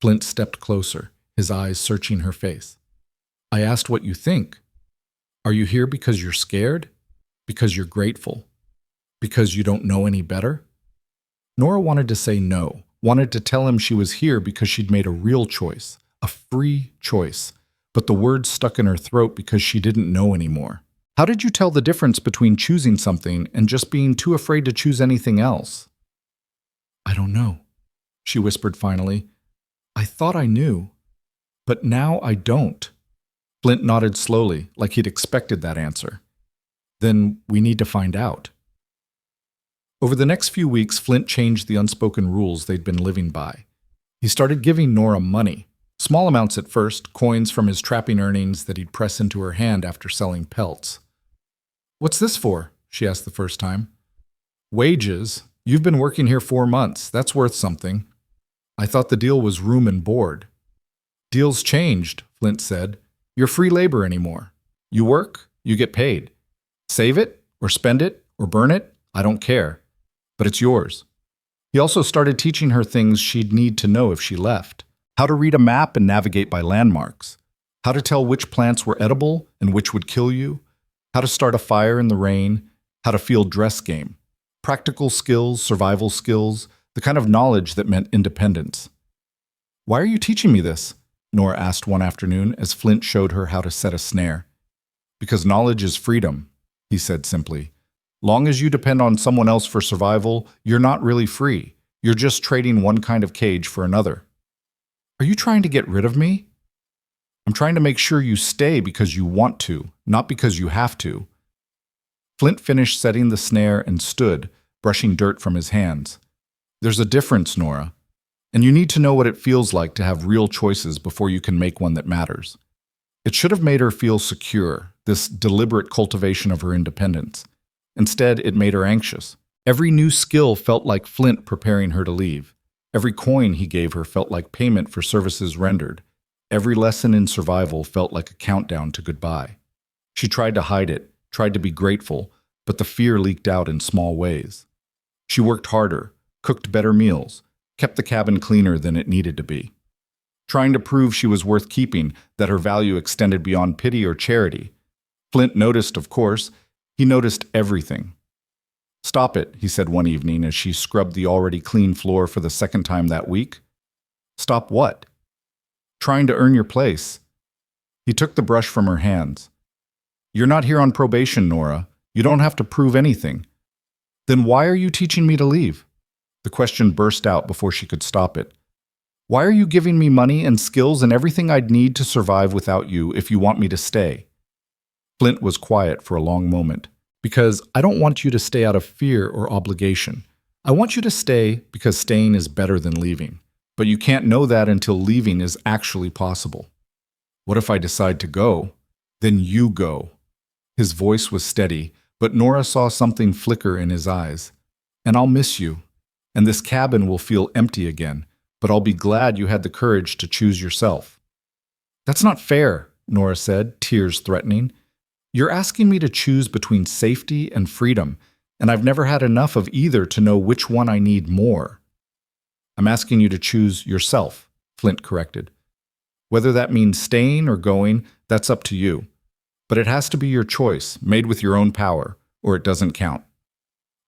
Flint stepped closer, his eyes searching her face. "I asked what you think. Are you here because you're scared? Because you're grateful? Because you don't know any better?" Nora wanted to say no, wanted to tell him she was here because she'd made a real choice, a free choice, but the words stuck in her throat because she didn't know anymore. "How did you tell the difference between choosing something and just being too afraid to choose anything else?" "I don't know," she whispered finally. "I thought I knew, but now I don't." Flint nodded slowly, like he'd expected that answer. "Then we need to find out." Over the next few weeks, Flint changed the unspoken rules they'd been living by. He started giving Nora money. Small amounts at first, coins from his trapping earnings that he'd press into her hand after selling pelts. "What's this for?" she asked the first time. "Wages. You've been working here 4 months. That's worth something." "I thought the deal was room and board." "Deal's changed," Flint said. "You're free labor anymore. You work, you get paid. Save it, or spend it, or burn it, I don't care. But it's yours." He also started teaching her things she'd need to know if she left. How to read a map and navigate by landmarks. How to tell which plants were edible and which would kill you. How to start a fire in the rain. How to field dress game. Practical skills, survival skills, the kind of knowledge that meant independence. "Why are you teaching me this?" Nora asked one afternoon as Flint showed her how to set a snare. "Because knowledge is freedom," he said simply. "Long as you depend on someone else for survival, you're not really free. You're just trading one kind of cage for another." "Are you trying to get rid of me?" "I'm trying to make sure you stay because you want to, not because you have to." Flint finished setting the snare and stood, brushing dirt from his hands. "There's a difference, Nora. And you need to know what it feels like to have real choices before you can make one that matters." It should have made her feel secure, this deliberate cultivation of her independence. Instead, it made her anxious. Every new skill felt like Flint preparing her to leave. Every coin he gave her felt like payment for services rendered. Every lesson in survival felt like a countdown to goodbye. She tried to hide it, tried to be grateful, but the fear leaked out in small ways. She worked harder, cooked better meals, kept the cabin cleaner than it needed to be. Trying to prove she was worth keeping, that her value extended beyond pity or charity. Flint noticed, of course. He noticed everything. "Stop it," he said one evening as she scrubbed the already clean floor for the second time that week. "Stop what?" "Trying to earn your place." He took the brush from her hands. "You're not here on probation, Nora. You don't have to prove anything." "Then why are you teaching me to leave?" The question burst out before she could stop it. "Why are you giving me money and skills and everything I'd need to survive without you if you want me to stay?" Flint was quiet for a long moment. "Because I don't want you to stay out of fear or obligation. I want you to stay because staying is better than leaving. But you can't know that until leaving is actually possible. What if I decide to go? Then you go. His voice was steady, but Nora saw something flicker in his eyes. And I'll miss you. And this cabin will feel empty again, but I'll be glad you had the courage to choose yourself. That's not fair, Nora said, tears threatening. You're asking me to choose between safety and freedom, and I've never had enough of either to know which one I need more. I'm asking you to choose yourself, Flint corrected. Whether that means staying or going, that's up to you. But it has to be your choice, made with your own power, or it doesn't count.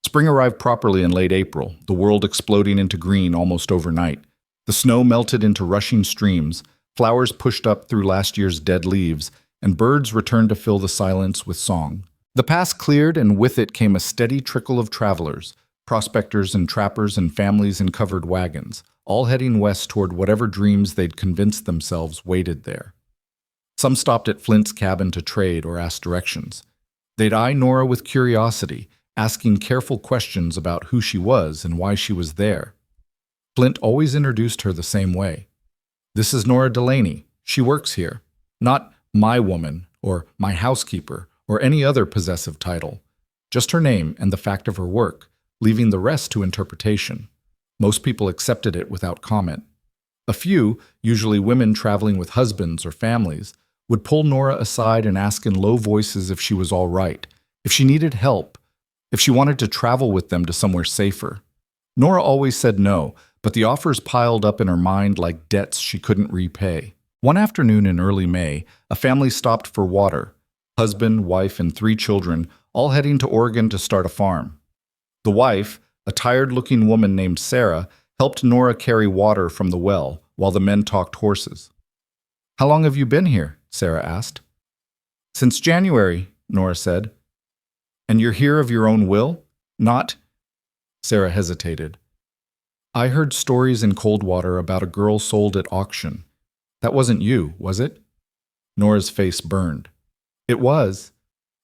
Spring arrived properly in late April, the world exploding into green almost overnight. The snow melted into rushing streams, flowers pushed up through last year's dead leaves, and birds returned to fill the silence with song. The pass cleared, and with it came a steady trickle of travelers, prospectors and trappers and families in covered wagons, all heading west toward whatever dreams they'd convinced themselves waited there. Some stopped at Flint's cabin to trade or ask directions. They'd eye Nora with curiosity, asking careful questions about who she was and why she was there. Flint always introduced her the same way. This is Nora Delaney. She works here. Not my woman or my housekeeper or any other possessive title. Just her name and the fact of her work, leaving the rest to interpretation. Most people accepted it without comment. A few, usually women traveling with husbands or families, would pull Nora aside and ask in low voices if she was all right, if she needed help, if she wanted to travel with them to somewhere safer. Nora always said no, but the offers piled up in her mind like debts she couldn't repay. One afternoon in early May, a family stopped for water. Husband, wife, and 3 children, all heading to Oregon to start a farm. The wife, a tired-looking woman named Sarah, helped Nora carry water from the well while the men talked horses. "How long have you been here?" Sarah asked. "Since January," Nora said. "And you're here of your own will? Not—" Sarah hesitated. "I heard stories in Coldwater about a girl sold at auction. That wasn't you, was it?" Nora's face burned. "It was.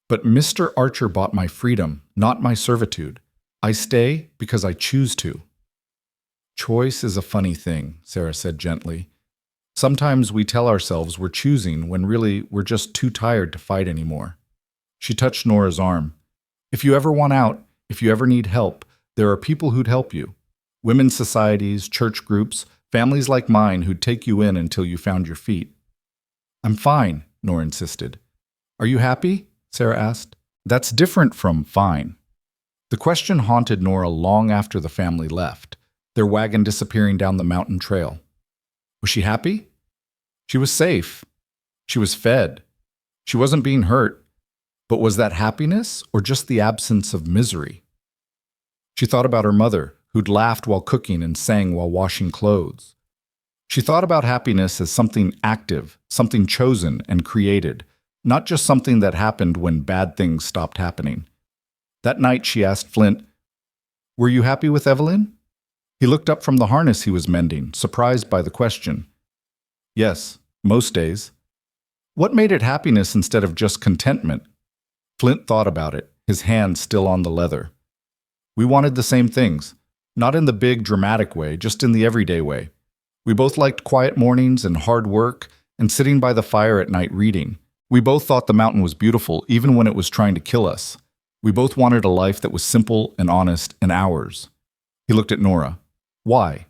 But Mr. Archer bought my freedom, not my servitude. I stay because I choose to." "Choice is a funny thing," Sarah said gently. "Sometimes we tell ourselves we're choosing when really we're just too tired to fight anymore." She touched Nora's arm. "If you ever want out, if you ever need help, there are people who'd help you. Women's societies, church groups, families like mine who'd take you in until you found your feet." "I'm fine," Nora insisted. "Are you happy?" Sarah asked. "That's different from fine." The question haunted Nora long after the family left, their wagon disappearing down the mountain trail. Was she happy? She was safe. She was fed. She wasn't being hurt. But was that happiness or just the absence of misery? She thought about her mother, who'd laughed while cooking and sang while washing clothes. She thought about happiness as something active, something chosen and created, not just something that happened when bad things stopped happening. That night she asked Flint, "Were you happy with Evelyn?" He looked up from the harness he was mending, surprised by the question. "Yes, most days." What made it happiness instead of just contentment? Flint thought about it, his hand still on the leather. "We wanted the same things, not in the big, dramatic way, just in the everyday way. We both liked quiet mornings and hard work and sitting by the fire at night reading. We both thought the mountain was beautiful, even when it was trying to kill us. We both wanted a life that was simple and honest and ours." He looked at Nora. "Why?"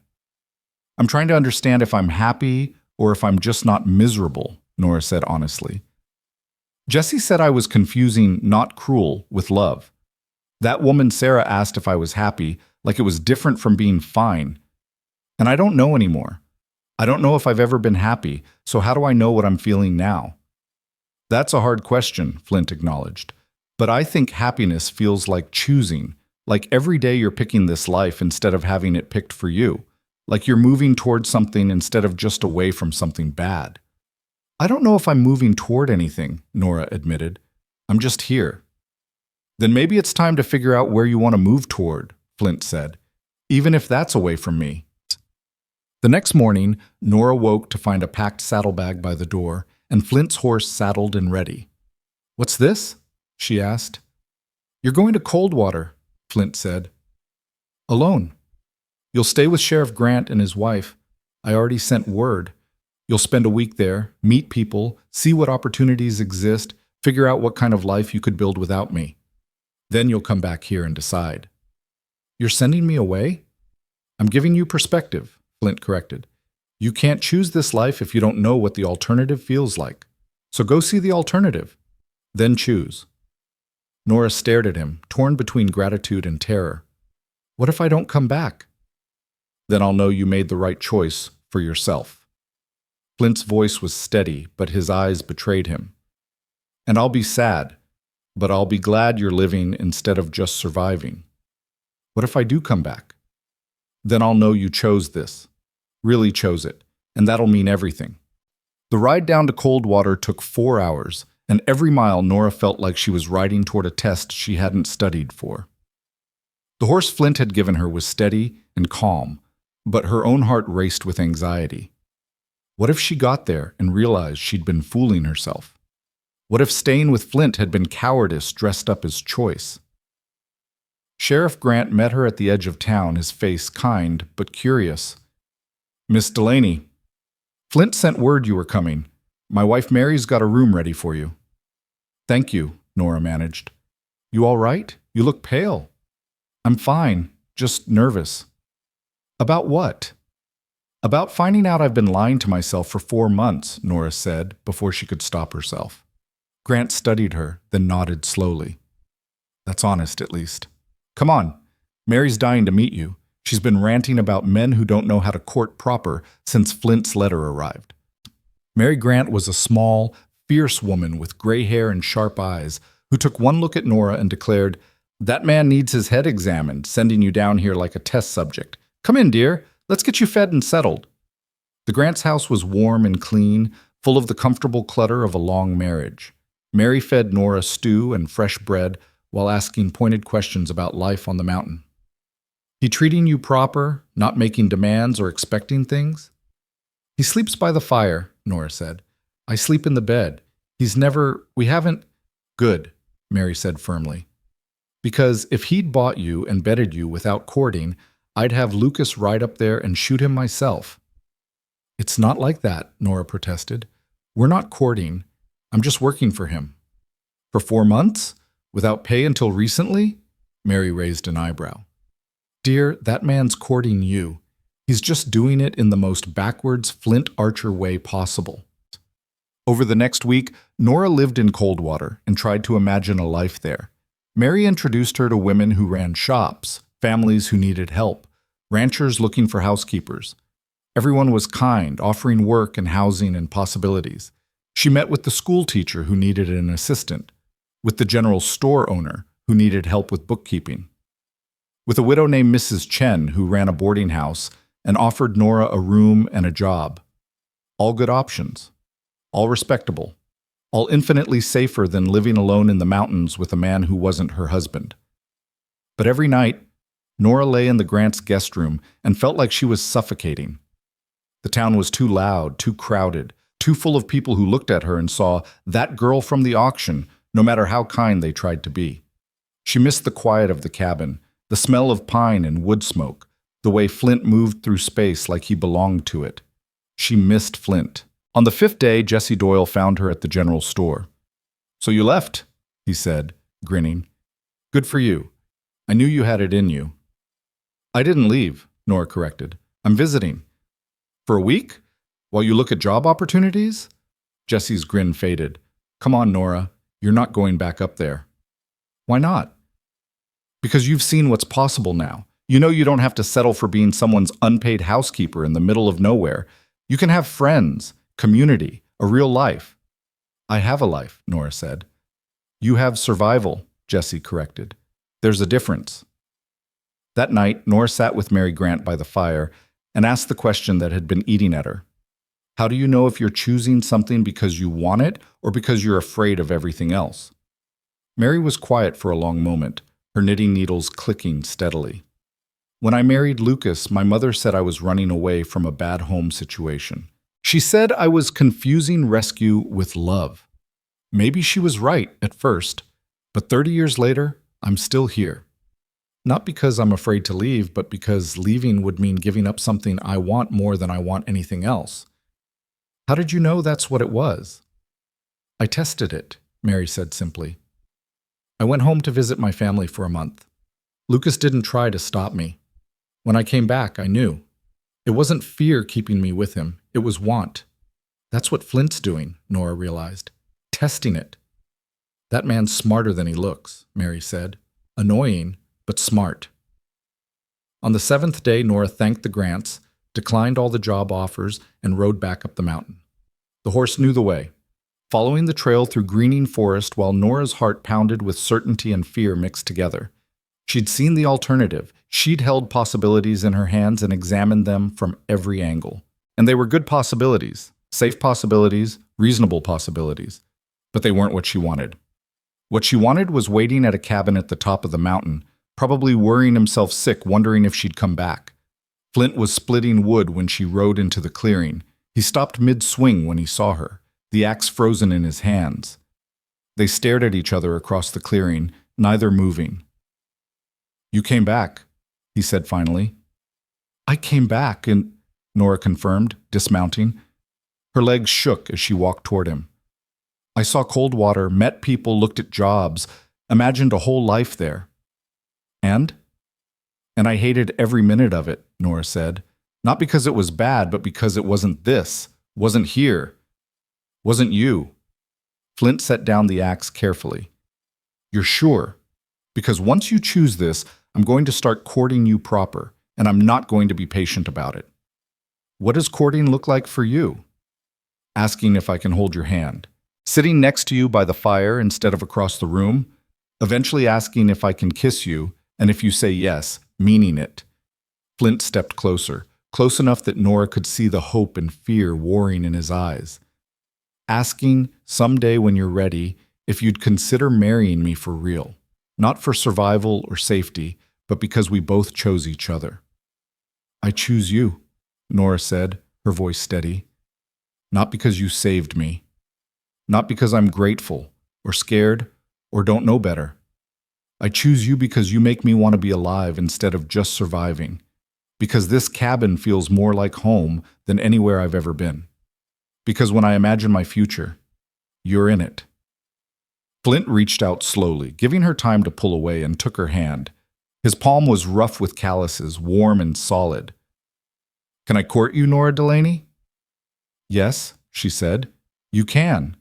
"I'm trying to understand if I'm happy or if I'm just not miserable," Nora said honestly. "Jessie said I was confusing not cruel with love. That woman Sarah asked if I was happy, like it was different from being fine. And I don't know anymore. I don't know if I've ever been happy, so how do I know what I'm feeling now?" "That's a hard question," Flint acknowledged. "But I think happiness feels like choosing, like every day you're picking this life instead of having it picked for you, like you're moving towards something instead of just away from something bad." "I don't know if I'm moving toward anything," Nora admitted. "I'm just here." "Then maybe it's time to figure out where you want to move toward," Flint said, "even if that's away from me." The next morning, Nora woke to find a packed saddlebag by the door and Flint's horse saddled and ready. "What's this?" she asked. "You're going to Coldwater," Flint said. "Alone. You'll stay with Sheriff Grant and his wife. I already sent word. You'll spend a week there, meet people, see what opportunities exist, figure out what kind of life you could build without me. Then you'll come back here and decide. You're sending me away? I'm giving you perspective, Flint corrected. You can't choose this life if you don't know what the alternative feels like. So go see the alternative. Then choose. Nora stared at him, torn between gratitude and terror. What if I don't come back? Then I'll know you made the right choice for yourself. Flint's voice was steady, but his eyes betrayed him. And I'll be sad, but I'll be glad you're living instead of just surviving. What if I do come back? Then I'll know you chose this, really chose it, and that'll mean everything. The ride down to Coldwater took 4 hours, and every mile Nora felt like she was riding toward a test she hadn't studied for. The horse Flint had given her was steady and calm, but her own heart raced with anxiety. What if she got there and realized she'd been fooling herself? What if staying with Flint had been cowardice dressed up as choice? Sheriff Grant met her at the edge of town, his face kind but curious. Miss Delaney, Flint sent word you were coming. My wife Mary's got a room ready for you. Thank you, Nora managed. You all right? You look pale. I'm fine, just nervous. About what? About finding out I've been lying to myself for 4 months, Nora said before she could stop herself. Grant studied her, then nodded slowly. That's honest, at least. Come on. Mary's dying to meet you. She's been ranting about men who don't know how to court proper since Flint's letter arrived. Mary Grant was a small, fierce woman with gray hair and sharp eyes who took one look at Nora and declared, "That man needs his head examined, sending you down here like a test subject. Come in, dear. Let's get you fed and settled." The Grants' house was warm and clean, full of the comfortable clutter of a long marriage. Mary fed Nora stew and fresh bread while asking pointed questions about life on the mountain. He treating you proper, not making demands or expecting things? He sleeps by the fire, Nora said. I sleep in the bed. We haven't. Good, Mary said firmly. Because if he'd bought you and bedded you without courting, I'd have Lucas ride up there and shoot him myself. It's not like that, Nora protested. We're not courting. I'm just working for him. For 4 months? Without pay until recently? Mary raised an eyebrow. Dear, that man's courting you. He's just doing it in the most backwards Flint Archer way possible. Over the next week, Nora lived in Coldwater and tried to imagine a life there. Mary introduced her to women who ran shops, families who needed help, ranchers looking for housekeepers. Everyone was kind, offering work and housing and possibilities. She met with the school teacher who needed an assistant, with the general store owner who needed help with bookkeeping, with a widow named Mrs. Chen who ran a boarding house and offered Nora a room and a job. All good options, all respectable, all infinitely safer than living alone in the mountains with a man who wasn't her husband. But every night, Nora lay in the Grants' guest room and felt like she was suffocating. The town was too loud, too crowded, too full of people who looked at her and saw that girl from the auction, no matter how kind they tried to be. She missed the quiet of the cabin, the smell of pine and wood smoke, the way Flint moved through space like he belonged to it. She missed Flint. On the 5th day, Jesse Doyle found her at the general store. So you left, he said, grinning. Good for you. I knew you had it in you. I didn't leave, Nora corrected. I'm visiting. For a week? While you look at job opportunities? Jesse's grin faded. Come on, Nora. You're not going back up there. Why not? Because you've seen what's possible now. You know you don't have to settle for being someone's unpaid housekeeper in the middle of nowhere. You can have friends, community, a real life. I have a life, Nora said. You have survival, Jesse corrected. There's a difference. That night, Nora sat with Mary Grant by the fire and asked the question that had been eating at her. How do you know if you're choosing something because you want it or because you're afraid of everything else? Mary was quiet for a long moment, her knitting needles clicking steadily. When I married Lucas, my mother said I was running away from a bad home situation. She said I was confusing rescue with love. Maybe she was right at first, but 30 years later, I'm still here. Not because I'm afraid to leave, but because leaving would mean giving up something I want more than I want anything else. How did you know that's what it was? I tested it, Mary said simply. I went home to visit my family for a month. Lucas didn't try to stop me. When I came back, I knew. It wasn't fear keeping me with him, it was want. That's what Flint's doing, Nora realized. Testing it. That man's smarter than he looks, Mary said. Annoying, but smart. On the 7th day, Nora thanked the Grants, declined all the job offers, and rode back up the mountain. The horse knew the way, following the trail through greening forest while Nora's heart pounded with certainty and fear mixed together. She'd seen the alternative. She'd held possibilities in her hands and examined them from every angle. And they were good possibilities, safe possibilities, reasonable possibilities. But they weren't what she wanted. What she wanted was waiting at a cabin at the top of the mountain, probably worrying himself sick, wondering if she'd come back. Flint was splitting wood when she rode into the clearing. He stopped mid-swing when he saw her, the axe frozen in his hands. They stared at each other across the clearing, neither moving. "You came back," he said finally. "I came back," and Nora confirmed, dismounting. Her legs shook as she walked toward him. "I saw Coldwater, met people, looked at jobs, imagined a whole life there." And I hated every minute of it, Nora said. Not because it was bad, but because it wasn't this, wasn't here, wasn't you. Flint set down the axe carefully. "You're sure? Because once you choose this, I'm going to start courting you proper, and I'm not going to be patient about it." "What does courting look like for you?" "Asking if I can hold your hand. Sitting next to you by the fire instead of across the room. Eventually asking if I can kiss you, and if you say yes, meaning it." Flint stepped closer, close enough that Nora could see the hope and fear warring in his eyes. "Asking, someday when you're ready, if you'd consider marrying me for real. Not for survival or safety, but because we both chose each other." "I choose you," Nora said, her voice steady. "Not because you saved me. Not because I'm grateful, or scared, or don't know better. I choose you because you make me want to be alive instead of just surviving. Because this cabin feels more like home than anywhere I've ever been. Because when I imagine my future, you're in it." Flint reached out slowly, giving her time to pull away, and took her hand. His palm was rough with calluses, warm and solid. "Can I court you, Nora Delaney?" "Yes," she said. "You can."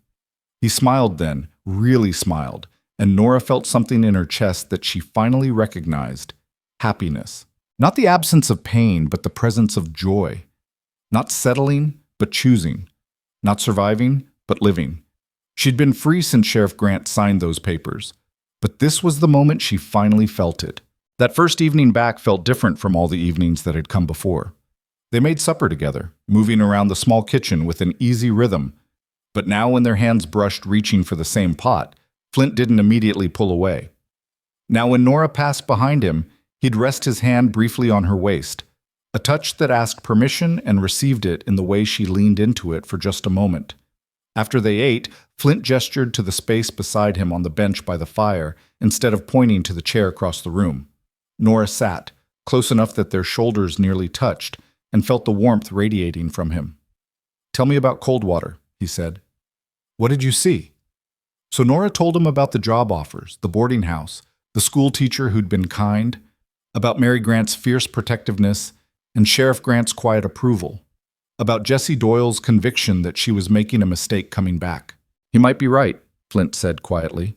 He smiled then, really smiled, and Nora felt something in her chest that she finally recognized. Happiness. Not the absence of pain, but the presence of joy. Not settling, but choosing. Not surviving, but living. She'd been free since Sheriff Grant signed those papers, but this was the moment she finally felt it. That first evening back felt different from all the evenings that had come before. They made supper together, moving around the small kitchen with an easy rhythm. But now when their hands brushed reaching for the same pot, Flint didn't immediately pull away. Now when Nora passed behind him, he'd rest his hand briefly on her waist, a touch that asked permission and received it in the way she leaned into it for just a moment. After they ate, Flint gestured to the space beside him on the bench by the fire instead of pointing to the chair across the room. Nora sat, close enough that their shoulders nearly touched, and felt the warmth radiating from him. "Tell me about Coldwater," he said. "What did you see?" So Nora told him about the job offers, the boarding house, the school teacher who'd been kind, about Mary Grant's fierce protectiveness and Sheriff Grant's quiet approval, about Jessie Doyle's conviction that she was making a mistake coming back. "He might be right," Flint said quietly.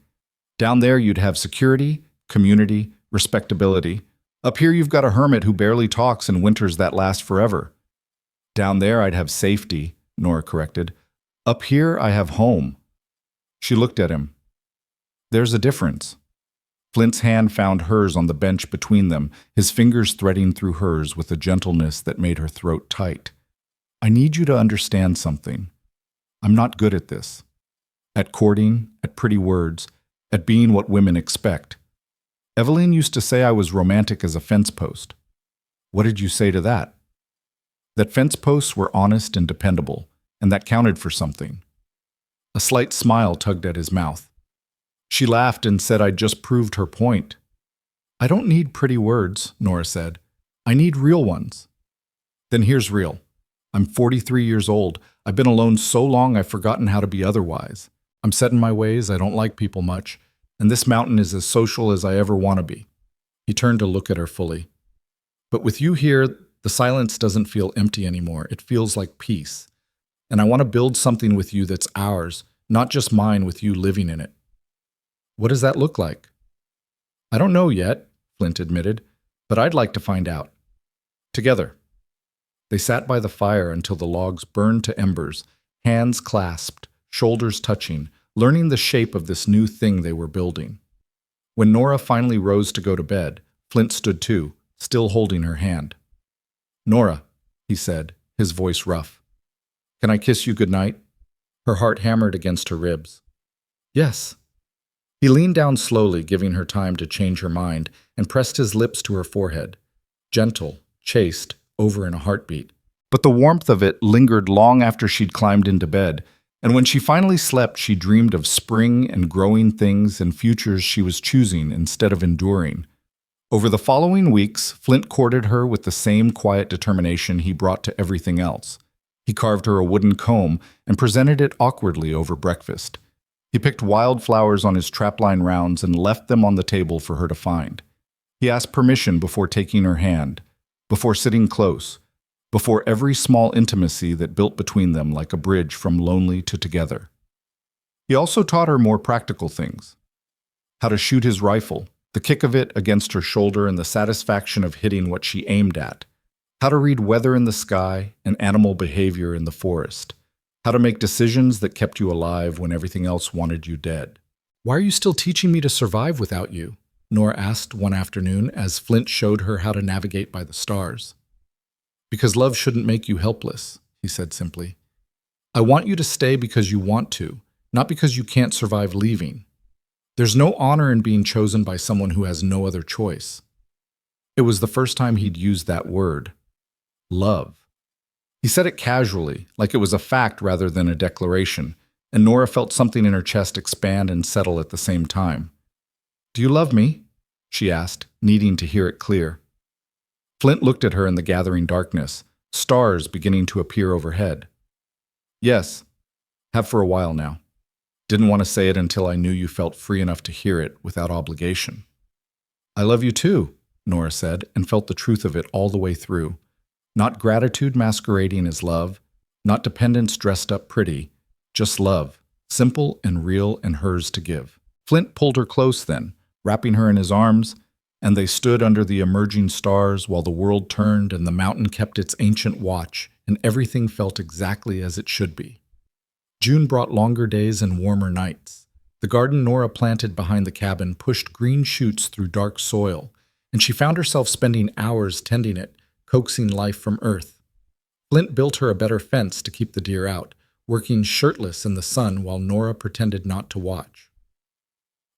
"Down there you'd have security, community, respectability. Up here you've got a hermit who barely talks and winters that last forever." "Down there I'd have safety," Nora corrected. "Up here I have home." She looked at him. "There's a difference." Flint's hand found hers on the bench between them, his fingers threading through hers with a gentleness that made her throat tight. "I need you to understand something. I'm not good at this. At courting, at pretty words, at being what women expect. Evelyn used to say I was romantic as a fence post." "What did you say to that?" "That fence posts were honest and dependable, and that counted for something." A slight smile tugged at his mouth. She laughed and said I'd just proved her point. I don't need pretty words, Nora said. I need real ones. Then here's real. I'm 43 years old. I've been alone so long I've forgotten how to be otherwise. I'm set in my ways, I don't like people much, and this mountain is as social as I ever want to be. He turned to look at her fully. But with you here, the silence doesn't feel empty anymore. It feels like peace. And I want to build something with you that's ours, not just mine with you living in it. What does that look like? I don't know yet, Flint admitted, but I'd like to find out. Together. They sat by the fire until the logs burned to embers, hands clasped, shoulders touching, learning the shape of this new thing they were building. When Nora finally rose to go to bed, Flint stood too, still holding her hand. Nora, he said, his voice rough. Can I kiss you goodnight? Her heart hammered against her ribs. Yes. He leaned down slowly, giving her time to change her mind, and pressed his lips to her forehead. Gentle, chaste, over in a heartbeat. But the warmth of it lingered long after she'd climbed into bed, and when she finally slept, she dreamed of spring and growing things and futures she was choosing instead of enduring. Over the following weeks, Flint courted her with the same quiet determination he brought to everything else. He carved her a wooden comb and presented it awkwardly over breakfast. He picked wildflowers on his trapline rounds and left them on the table for her to find. He asked permission before taking her hand, before sitting close, before every small intimacy that built between them like a bridge from lonely to together. He also taught her more practical things. How to shoot his rifle, the kick of it against her shoulder and the satisfaction of hitting what she aimed at. How to read weather in the sky and animal behavior in the forest. How to make decisions that kept you alive when everything else wanted you dead. Why are you still teaching me to survive without you? Nora asked one afternoon as Flint showed her how to navigate by the stars. Because love shouldn't make you helpless, he said simply. I want you to stay because you want to, not because you can't survive leaving. There's no honor in being chosen by someone who has no other choice. It was the first time he'd used that word. Love. He said it casually, like it was a fact rather than a declaration, and Nora felt something in her chest expand and settle at the same time. Do you love me? She asked, needing to hear it clear. Flint looked at her in the gathering darkness, stars beginning to appear overhead. Yes, have for a while now. Didn't want to say it until I knew you felt free enough to hear it without obligation. I love you too, Nora said, and felt the truth of it all the way through. Not gratitude masquerading as love, not dependence dressed up pretty, just love, simple and real and hers to give. Flint pulled her close then, wrapping her in his arms, and they stood under the emerging stars while the world turned and the mountain kept its ancient watch, and everything felt exactly as it should be. June brought longer days and warmer nights. The garden Nora planted behind the cabin pushed green shoots through dark soil, and she found herself spending hours tending it, coaxing life from earth. Flint built her a better fence to keep the deer out, working shirtless in the sun while Nora pretended not to watch.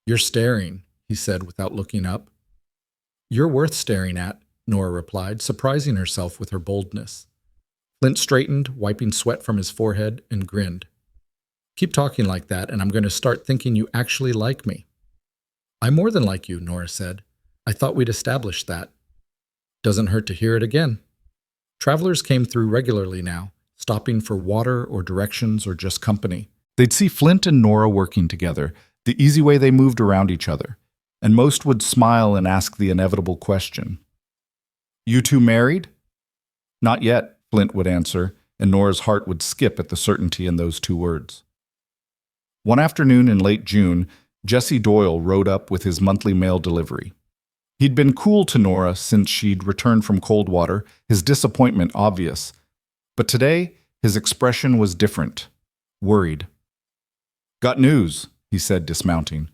You're staring, he said without looking up. You're worth staring at, Nora replied, surprising herself with her boldness. Flint straightened, wiping sweat from his forehead, and grinned. Keep talking like that, and I'm going to start thinking you actually like me. I more than like you, Nora said. I thought we'd established that. Doesn't hurt to hear it again. Travelers came through regularly now, stopping for water or directions or just company. They'd see Flint and Nora working together, the easy way they moved around each other, and most would smile and ask the inevitable question. You two married? Not yet, Flint would answer, and Nora's heart would skip at the certainty in those two words. One afternoon in late June, Jesse Doyle rode up with his monthly mail delivery. He'd been cool to Nora since she'd returned from Coldwater, his disappointment obvious. But today, his expression was different, worried. Got news, he said, dismounting.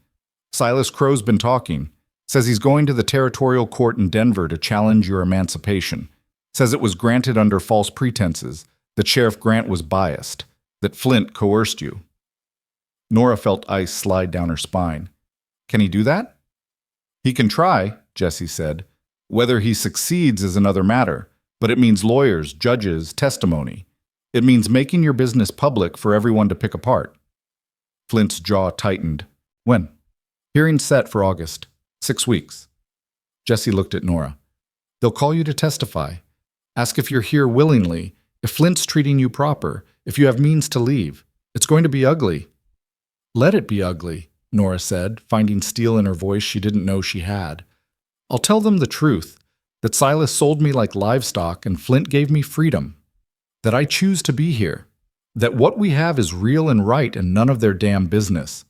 Silas Crow's been talking. Says he's going to the territorial court in Denver to challenge your emancipation. Says it was granted under false pretenses, that Sheriff Grant was biased, that Flint coerced you. Nora felt ice slide down her spine. Can he do that? He can try, Jesse said. Whether he succeeds is another matter, but it means lawyers, judges, testimony. It means making your business public for everyone to pick apart. Flint's jaw tightened. When? Hearing set for August. 6 weeks. Jesse looked at Nora. They'll call you to testify. Ask if you're here willingly, if Flint's treating you proper, if you have means to leave. It's going to be ugly. Let it be ugly, Nora said, finding steel in her voice she didn't know she had. I'll tell them the truth, that Silas sold me like livestock and Flint gave me freedom. That I choose to be here. That what we have is real and right and none of their damn business.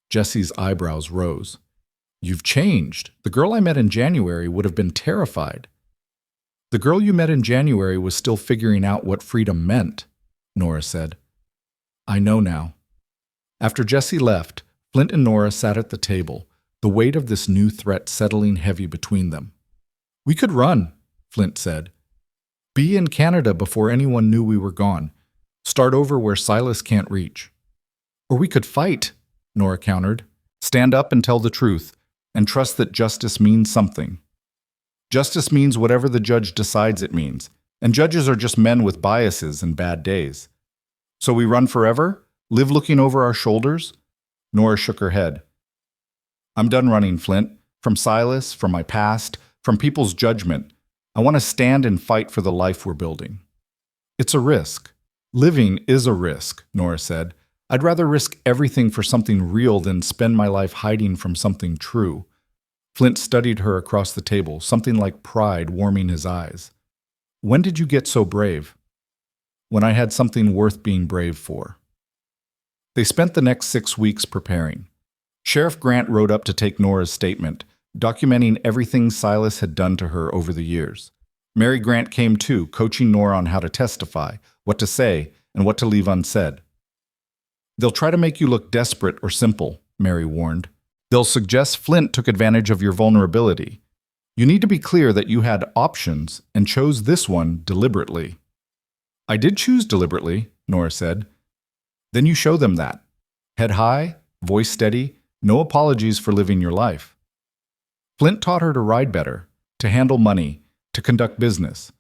Jesse's eyebrows rose. You've changed. The girl I met in January would have been terrified. The girl you met in January was still figuring out what freedom meant, Nora said. I know now. After Jesse left, Flint and Nora sat at the table, the weight of this new threat settling heavy between them. We could run, Flint said. Be in Canada before anyone knew we were gone. Start over where Silas can't reach. Or we could fight, Nora countered. Stand up and tell the truth, and trust that justice means something. Justice means whatever the judge decides it means, and judges are just men with biases and bad days. So we run forever? Live looking over our shoulders? Nora shook her head. I'm done running, Flint. From Silas, from my past, from people's judgment. I want to stand and fight for the life we're building. It's a risk. Living is a risk, Nora said. I'd rather risk everything for something real than spend my life hiding from something true. Flint studied her across the table, something like pride warming his eyes. When did you get so brave? When I had something worth being brave for. They spent the next 6 weeks preparing. Sheriff Grant rode up to take Nora's statement, documenting everything Silas had done to her over the years. Mary Grant came too, coaching Nora on how to testify, what to say, and what to leave unsaid. They'll try to make you look desperate or simple, Mary warned. They'll suggest Flint took advantage of your vulnerability. You need to be clear that you had options and chose this one deliberately. I did choose deliberately, Nora said. Then you show them that. Head high, voice steady, no apologies for living your life. Flint taught her to ride better, to handle money, to conduct business,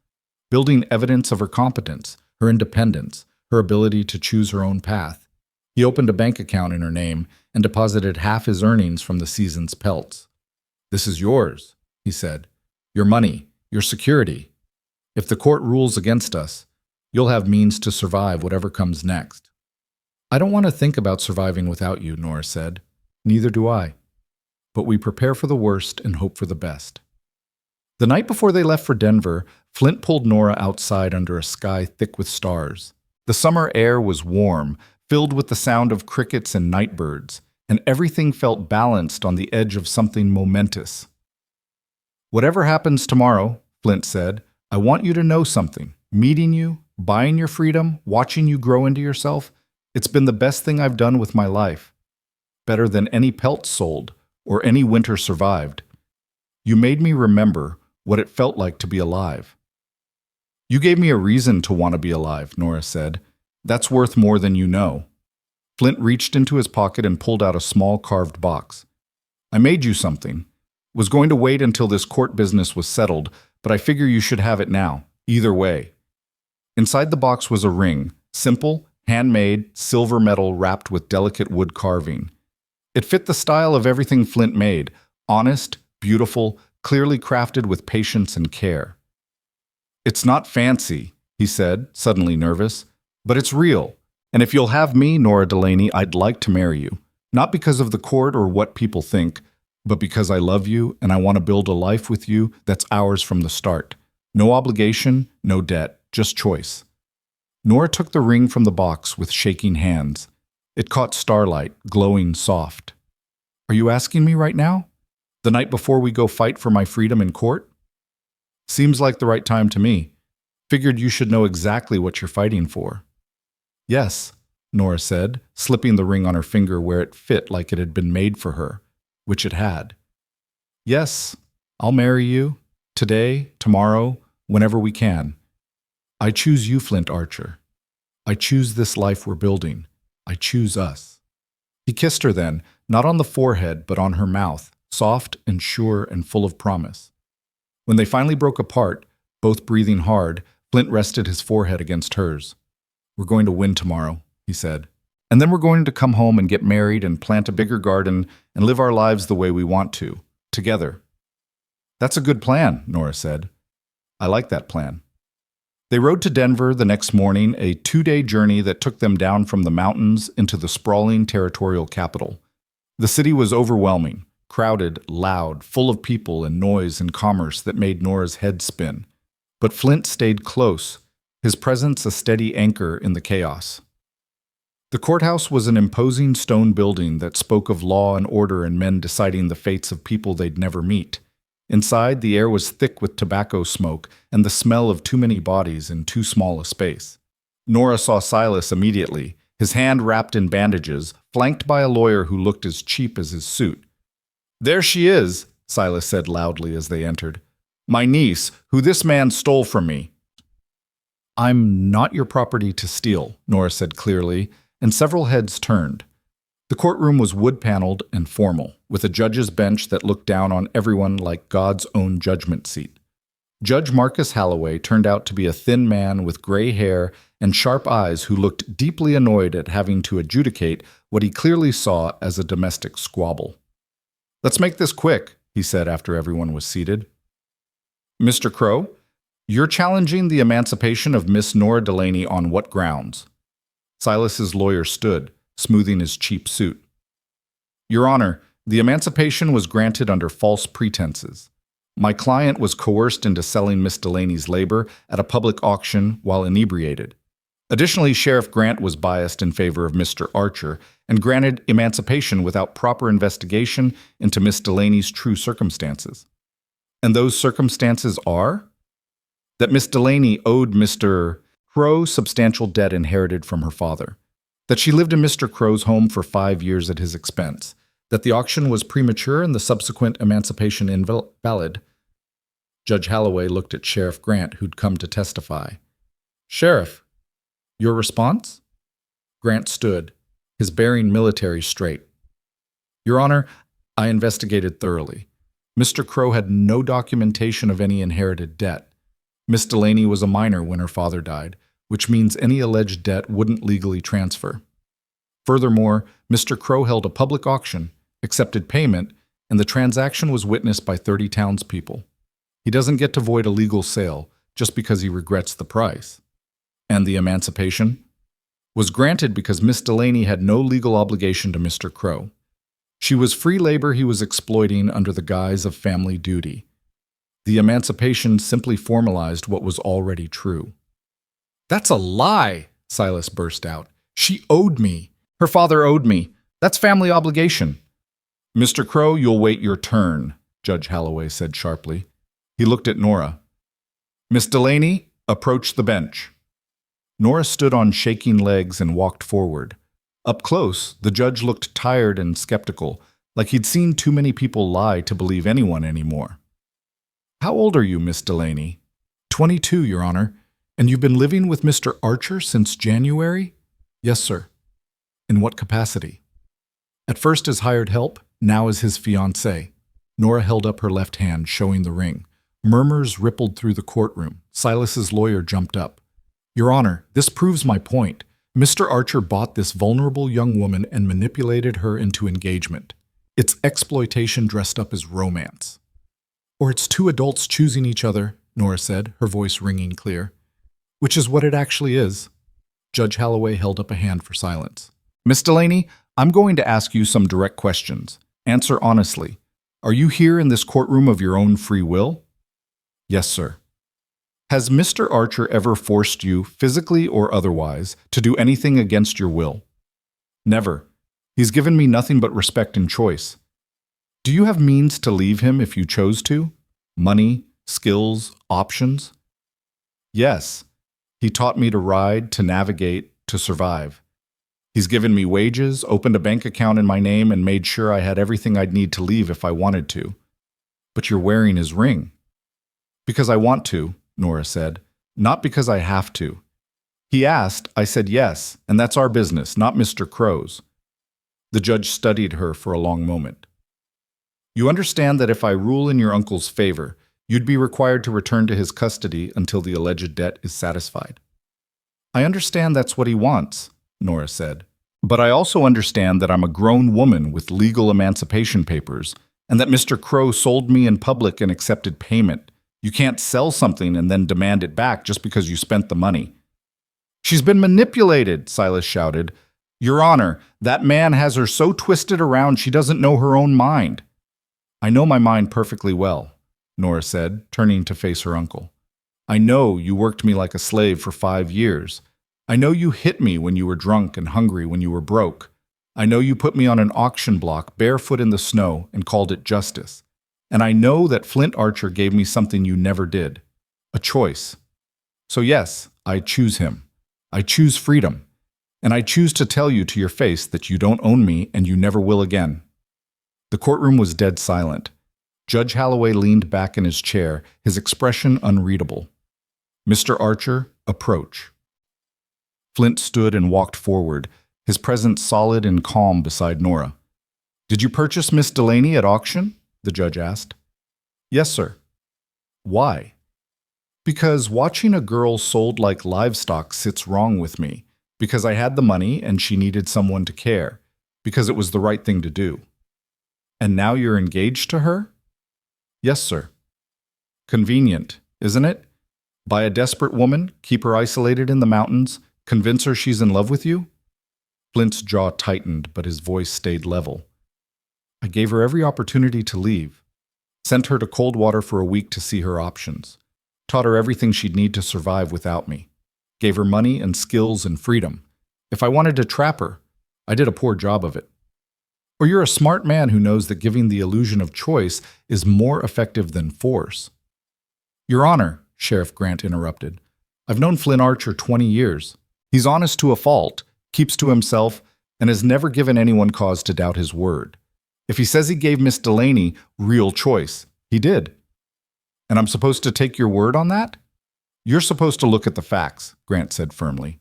building evidence of her competence, her independence, her ability to choose her own path. He opened a bank account in her name and deposited half his earnings from the season's pelts. This is yours, he said. Your money, your security. If the court rules against us, you'll have means to survive whatever comes next. I don't want to think about surviving without you, Nora said. Neither do I. But we prepare for the worst and hope for the best. The night before they left for Denver, Flint pulled Nora outside under a sky thick with stars. The summer air was warm, filled with the sound of crickets and nightbirds, and everything felt balanced on the edge of something momentous. Whatever happens tomorrow, Flint said, I want you to know something. Meeting you, buying your freedom, watching you grow into yourself, it's been the best thing I've done with my life. Better than any pelts sold or any winter survived. You made me remember what it felt like to be alive. You gave me a reason to want to be alive, Nora said. That's worth more than you know. Flint reached into his pocket and pulled out a small carved box. I made you something. Was going to wait until this court business was settled, but I figure you should have it now, either way. Inside the box was a ring, simple, handmade, silver metal wrapped with delicate wood carving. It fit the style of everything Flint made, honest, beautiful, clearly crafted with patience and care. It's not fancy, he said, suddenly nervous, but it's real. And if you'll have me, Nora Delaney, I'd like to marry you. Not because of the court or what people think, but because I love you and I want to build a life with you that's ours from the start. No obligation, no debt, just choice. Nora took the ring from the box with shaking hands. It caught starlight, glowing soft. Are you asking me right now? The night before we go fight for my freedom in court? Seems like the right time to me. Figured you should know exactly what you're fighting for. Yes, Nora said, slipping the ring on her finger where it fit like it had been made for her, which it had. Yes, I'll marry you, today, tomorrow, whenever we can. I choose you, Flint Archer. I choose this life we're building. I choose us. He kissed her then, not on the forehead, but on her mouth, soft and sure and full of promise. When they finally broke apart, both breathing hard, Flint rested his forehead against hers. We're going to win tomorrow, he said. And then we're going to come home and get married and plant a bigger garden and live our lives the way we want to, together. That's a good plan, Nora said. I like that plan. They rode to Denver the next morning, a 2-day journey that took them down from the mountains into the sprawling territorial capital. The city was overwhelming, crowded, loud, full of people and noise and commerce that made Nora's head spin. But Flint stayed close, his presence a steady anchor in the chaos. The courthouse was an imposing stone building that spoke of law and order and men deciding the fates of people they'd never meet. Inside, the air was thick with tobacco smoke and the smell of too many bodies in too small a space. Nora saw Silas immediately, his hand wrapped in bandages, flanked by a lawyer who looked as cheap as his suit. "There she is," Silas said loudly as they entered. "My niece, who this man stole from me." "I'm not your property to steal," Nora said clearly, and several heads turned. The courtroom was wood-paneled and formal, with a judge's bench that looked down on everyone like God's own judgment seat. Judge Marcus Halloway turned out to be a thin man with gray hair and sharp eyes who looked deeply annoyed at having to adjudicate what he clearly saw as a domestic squabble. "Let's make this quick," he said after everyone was seated. "Mr. Crow, you're challenging the emancipation of Miss Nora Delaney on what grounds?" Silas's lawyer stood, smoothing his cheap suit. "Your Honor, the emancipation was granted under false pretenses. My client was coerced into selling Miss Delaney's labor at a public auction while inebriated. Additionally, Sheriff Grant was biased in favor of Mr. Archer and granted emancipation without proper investigation into Miss Delaney's true circumstances. And those circumstances are that Miss Delaney owed Mr. Crow substantial debt inherited from her father, that she lived in Mr. Crow's home for 5 years at his expense, that the auction was premature and the subsequent emancipation invalid." Judge Halloway looked at Sheriff Grant, who'd come to testify. "Sheriff, your response?" Grant stood, his bearing military straight. "Your Honor, I investigated thoroughly. Mr. Crow had no documentation of any inherited debt. Miss Delaney was a minor when her father died, which means any alleged debt wouldn't legally transfer. Furthermore, Mr. Crow held a public auction, accepted payment, and the transaction was witnessed by 30 townspeople. He doesn't get to void a legal sale just because he regrets the price. And the emancipation was granted because Miss Delaney had no legal obligation to Mr. Crow. She was free labor he was exploiting under the guise of family duty. The emancipation simply formalized what was already true." "That's a lie," Silas burst out. "She owed me. Her father owed me. That's family obligation." "Mr. Crow, you'll wait your turn," Judge Halloway said sharply. He looked at Nora. "Miss Delaney, approach the bench." Nora stood on shaking legs and walked forward. Up close, the judge looked tired and skeptical, like he'd seen too many people lie to believe anyone anymore. "How old are you, Miss Delaney?" 22, Your Honor. "And you've been living with Mr. Archer since January?" "Yes, sir." "In what capacity?" "At first as hired help, now as his fiancée." Nora held up her left hand, showing the ring. Murmurs rippled through the courtroom. Silas's lawyer jumped up. "Your Honor, this proves my point. Mr. Archer bought this vulnerable young woman and manipulated her into engagement. It's exploitation dressed up as romance." "Or it's two adults choosing each other," Nora said, her voice ringing clear. "Which is what it actually is." Judge Halloway held up a hand for silence. "Miss Delaney, I'm going to ask you some direct questions. Answer honestly. Are you here in this courtroom of your own free will?" "Yes, sir." "Has Mr. Archer ever forced you, physically or otherwise, to do anything against your will?" "Never. He's given me nothing but respect and choice." "Do you have means to leave him if you chose to? Money, skills, options?" "Yes. He taught me to ride, to navigate, to survive. He's given me wages, opened a bank account in my name, and made sure I had everything I'd need to leave if I wanted to." "But you're wearing his ring." "Because I want to," Nora said, "not because I have to. He asked, I said yes, and that's our business, not Mr. Crow's." The judge studied her for a long moment. "You understand that if I rule in your uncle's favor, you'd be required to return to his custody until the alleged debt is satisfied." "I understand that's what he wants," Nora said. "But I also understand that I'm a grown woman with legal emancipation papers, and that Mr. Crow sold me in public and accepted payment. You can't sell something and then demand it back just because you spent the money." "She's been manipulated," Silas shouted. "Your Honor, that man has her so twisted around she doesn't know her own mind." "I know my mind perfectly well," Nora said, turning to face her uncle. "I know you worked me like a slave for 5 years. I know you hit me when you were drunk and hungry when you were broke. I know you put me on an auction block barefoot in the snow and called it justice. And I know that Flint Archer gave me something you never did, a choice. So yes, I choose him. I choose freedom. And I choose to tell you to your face that you don't own me and you never will again." The courtroom was dead silent. Judge Holloway leaned back in his chair, his expression unreadable. "Mr. Archer, approach." Flint stood and walked forward, his presence solid and calm beside Nora. "Did you purchase Miss Delaney at auction?" the judge asked. "Yes, sir." "Why?" "Because watching a girl sold like livestock sits wrong with me. Because I had the money and she needed someone to care. Because it was the right thing to do." "And now you're engaged to her?" "Yes, sir." "Convenient, isn't it? Buy a desperate woman, keep her isolated in the mountains, convince her she's in love with you?" Flint's jaw tightened, but his voice stayed level. "I gave her every opportunity to leave. Sent her to Coldwater for a week to see her options. Taught her everything she'd need to survive without me. Gave her money and skills and freedom. If I wanted to trap her, I did a poor job of it." "Or you're a smart man who knows that giving the illusion of choice is more effective than force." "Your Honor," Sheriff Grant interrupted, "I've known Flint Archer 20 years. He's honest to a fault, keeps to himself, and has never given anyone cause to doubt his word. If he says he gave Miss Delaney real choice, he did. And I'm supposed to take your word on that?" "You're supposed to look at the facts," Grant said firmly.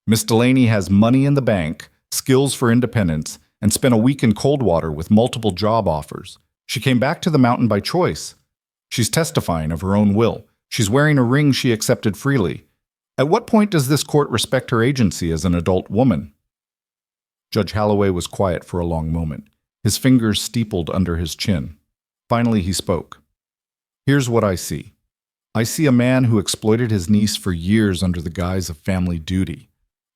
"Miss Delaney has money in the bank, skills for independence, and spent a week in Coldwater with multiple job offers. She came back to the mountain by choice. She's testifying of her own will. She's wearing a ring she accepted freely. At what point does this court respect her agency as an adult woman?" Judge Holloway was quiet for a long moment, his fingers steepled under his chin. Finally he spoke. "Here's what I see. I see a man who exploited his niece for years under the guise of family duty.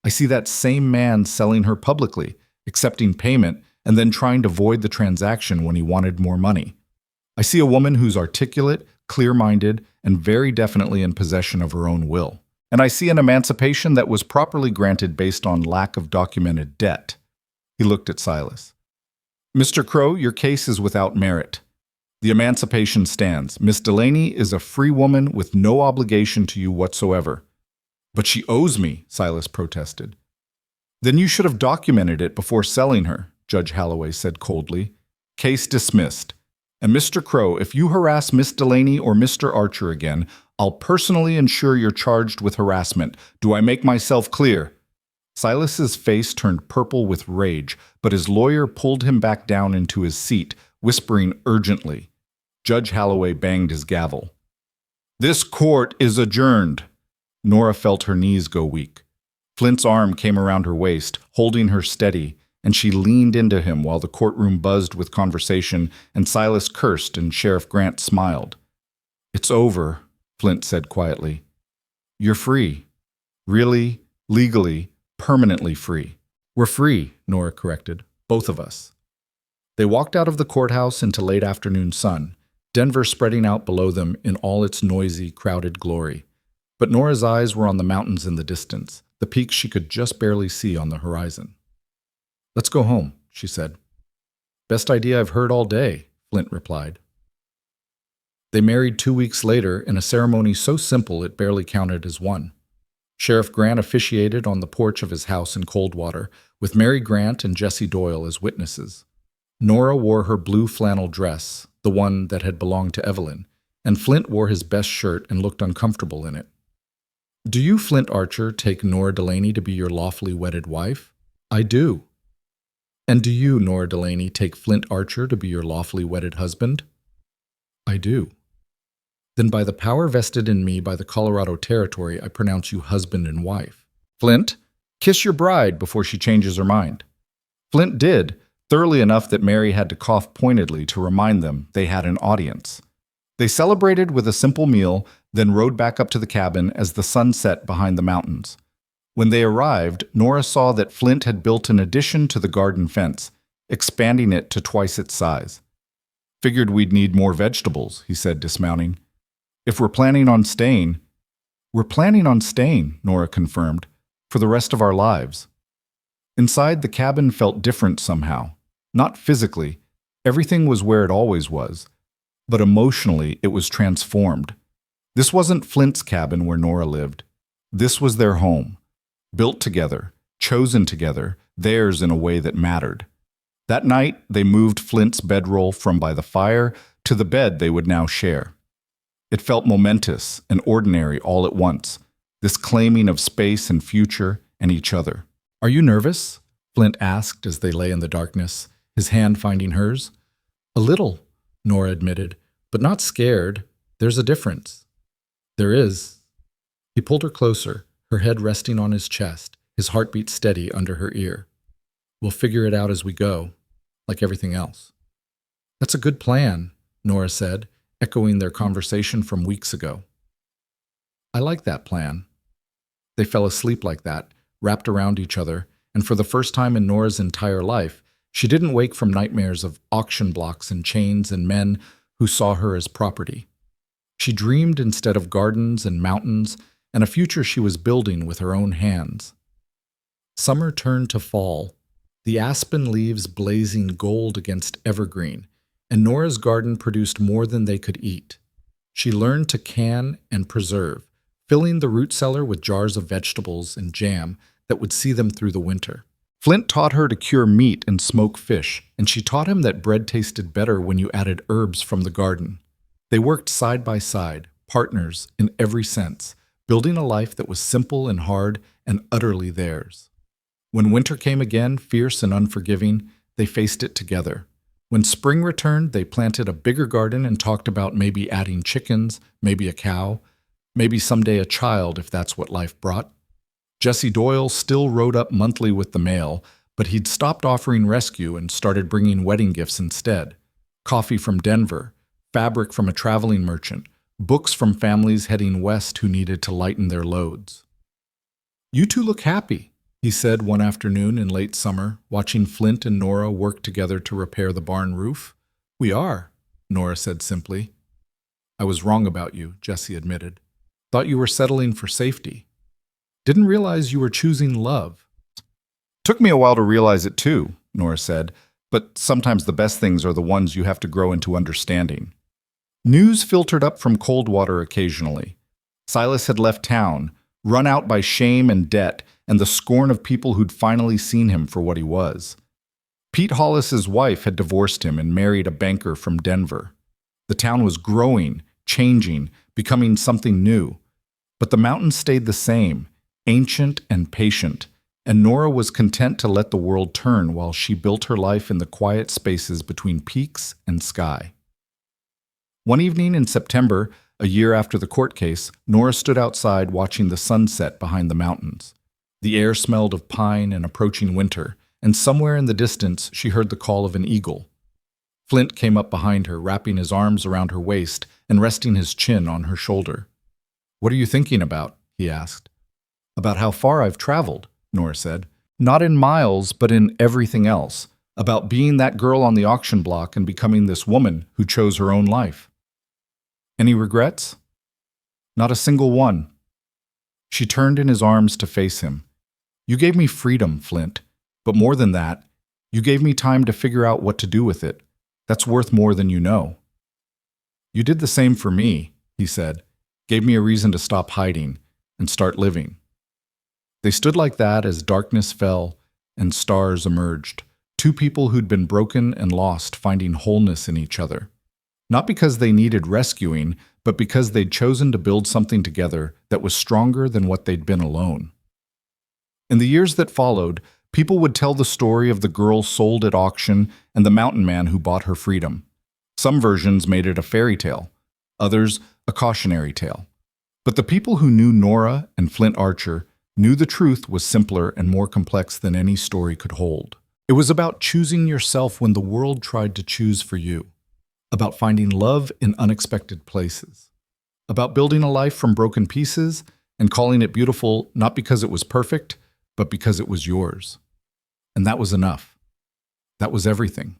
I see that same man selling her publicly, accepting payment, and then trying to void the transaction when he wanted more money. I see a woman who's articulate, clear-minded, and very definitely in possession of her own will. And I see an emancipation that was properly granted based on lack of documented debt." He looked at Silas. "Mr. Crow, your case is without merit. The emancipation stands. Miss Delaney is a free woman with no obligation to you whatsoever." "But she owes me," Silas protested. "Then you should have documented it before selling her," Judge Holloway said coldly. "Case dismissed. And Mr. Crow, if you harass Miss Delaney or Mr. Archer again, I'll personally ensure you're charged with harassment. Do I make myself clear?" Silas's face turned purple with rage, but his lawyer pulled him back down into his seat, whispering urgently. Judge Holloway banged his gavel. "This court is adjourned." Nora felt her knees go weak. Flint's arm came around her waist, holding her steady, and she leaned into him while the courtroom buzzed with conversation and Silas cursed and Sheriff Grant smiled. "It's over," Flint said quietly. "You're free. Really, legally, permanently free." "We're free," Nora corrected. "Both of us." They walked out of the courthouse into late afternoon sun, Denver spreading out below them in all its noisy, crowded glory. But Nora's eyes were on the mountains in the distance, the peaks she could just barely see on the horizon. "Let's go home," she said. "Best idea I've heard all day," Flint replied. They married 2 weeks later in a ceremony so simple it barely counted as one. Sheriff Grant officiated on the porch of his house in Coldwater, with Mary Grant and Jessie Doyle as witnesses. Nora wore her blue flannel dress, the one that had belonged to Evelyn, and Flint wore his best shirt and looked uncomfortable in it. "Do you, Flint Archer, take Nora Delaney to be your lawfully wedded wife?" "I do." "And do you, Nora Delaney, take Flint Archer to be your lawfully wedded husband?" "I do." "Then by the power vested in me by the Colorado Territory, I pronounce you husband and wife." "Flint, kiss your bride before she changes her mind." Flint did, thoroughly enough that Mary had to cough pointedly to remind them they had an audience. They celebrated with a simple meal, then rode back up to the cabin as the sun set behind the mountains. When they arrived, Nora saw that Flint had built an addition to the garden fence, expanding it to twice its size. "Figured we'd need more vegetables," he said, dismounting. "If we're planning on staying—" "We're planning on staying," Nora confirmed, "for the rest of our lives." Inside, the cabin felt different somehow. Not physically, everything was where it always was, but emotionally it was transformed. This wasn't Flint's cabin where Nora lived. This was their home, built together, chosen together, theirs in a way that mattered. That night, they moved Flint's bedroll from by the fire to the bed they would now share. It felt momentous and ordinary all at once, this claiming of space and future and each other. "Are you nervous?" Flint asked as they lay in the darkness, his hand finding hers. "A little," Nora admitted, "but not scared. There's a difference." "There is." He pulled her closer, her head resting on his chest, his heartbeat steady under her ear. "We'll figure it out as we go, like everything else." "That's a good plan," Nora said, echoing their conversation from weeks ago. "I like that plan." They fell asleep like that, wrapped around each other, and for the first time in Nora's entire life, she didn't wake from nightmares of auction blocks and chains and men who saw her as property. She dreamed instead of gardens and mountains and a future she was building with her own hands. Summer turned to fall, the aspen leaves blazing gold against evergreen, and Nora's garden produced more than they could eat. She learned to can and preserve, filling the root cellar with jars of vegetables and jam that would see them through the winter. Flint taught her to cure meat and smoke fish, and she taught him that bread tasted better when you added herbs from the garden. They worked side by side, partners in every sense, building a life that was simple and hard and utterly theirs. When winter came again, fierce and unforgiving, they faced it together. When spring returned, they planted a bigger garden and talked about maybe adding chickens, maybe a cow, maybe someday a child if that's what life brought. Jesse Doyle still rode up monthly with the mail, but he'd stopped offering rescue and started bringing wedding gifts instead. Coffee from Denver, fabric from a traveling merchant, books from families heading west who needed to lighten their loads. "You two look happy," he said one afternoon in late summer, watching Flint and Nora work together to repair the barn roof. "We are," Nora said simply. "I was wrong about you," Jesse admitted. "Thought you were settling for safety. Didn't realize you were choosing love." "Took me a while to realize it too," Nora said, "but sometimes the best things are the ones you have to grow into understanding." News filtered up from Coldwater occasionally. Silas had left town, run out by shame and debt and the scorn of people who'd finally seen him for what he was. Pete Hollis's wife had divorced him and married a banker from Denver. The town was growing, changing, becoming something new. But the mountains stayed the same, ancient and patient, and Nora was content to let the world turn while she built her life in the quiet spaces between peaks and sky. One evening in September, a year after the court case, Nora stood outside watching the sunset behind the mountains. The air smelled of pine and approaching winter, and somewhere in the distance she heard the call of an eagle. Flint came up behind her, wrapping his arms around her waist and resting his chin on her shoulder. "What are you thinking about?" he asked. "About how far I've traveled," Nora said. "Not in miles, but in everything else. About being that girl on the auction block and becoming this woman who chose her own life." "Any regrets?" "Not a single one." She turned in his arms to face him. "You gave me freedom, Flint. But more than that, you gave me time to figure out what to do with it. That's worth more than you know." "You did the same for me," he said. "Gave me a reason to stop hiding and start living." They stood like that as darkness fell and stars emerged, two people who'd been broken and lost finding wholeness in each other. Not because they needed rescuing, but because they'd chosen to build something together that was stronger than what they'd been alone. In the years that followed, people would tell the story of the girl sold at auction and the mountain man who bought her freedom. Some versions made it a fairy tale, others a cautionary tale. But the people who knew Nora and Flint Archer knew the truth was simpler and more complex than any story could hold. It was about choosing yourself when the world tried to choose for you, about finding love in unexpected places, about building a life from broken pieces and calling it beautiful not because it was perfect, but because it was yours. And that was enough. That was everything.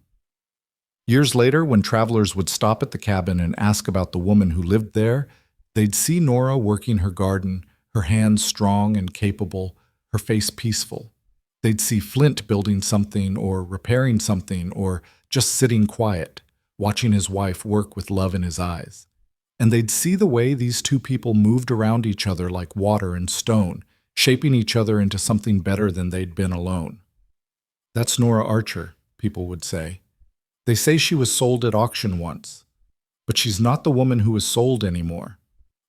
Years later, when travelers would stop at the cabin and ask about the woman who lived there, they'd see Nora working her garden, her hands strong and capable, her face peaceful. They'd see Flint building something or repairing something or just sitting quiet, watching his wife work with love in his eyes. And they'd see the way these two people moved around each other like water and stone, shaping each other into something better than they'd been alone. That's Nora Archer, people would say. They say she was sold at auction once, but she's not the woman who was sold anymore.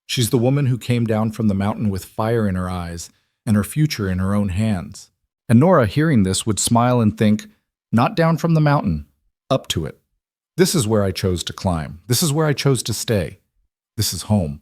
She's the woman who came down from the mountain with fire in her eyes and her future in her own hands. And Nora, hearing this, would smile and think, not down from the mountain, up to it. This is where I chose to climb. This is where I chose to stay. This is home.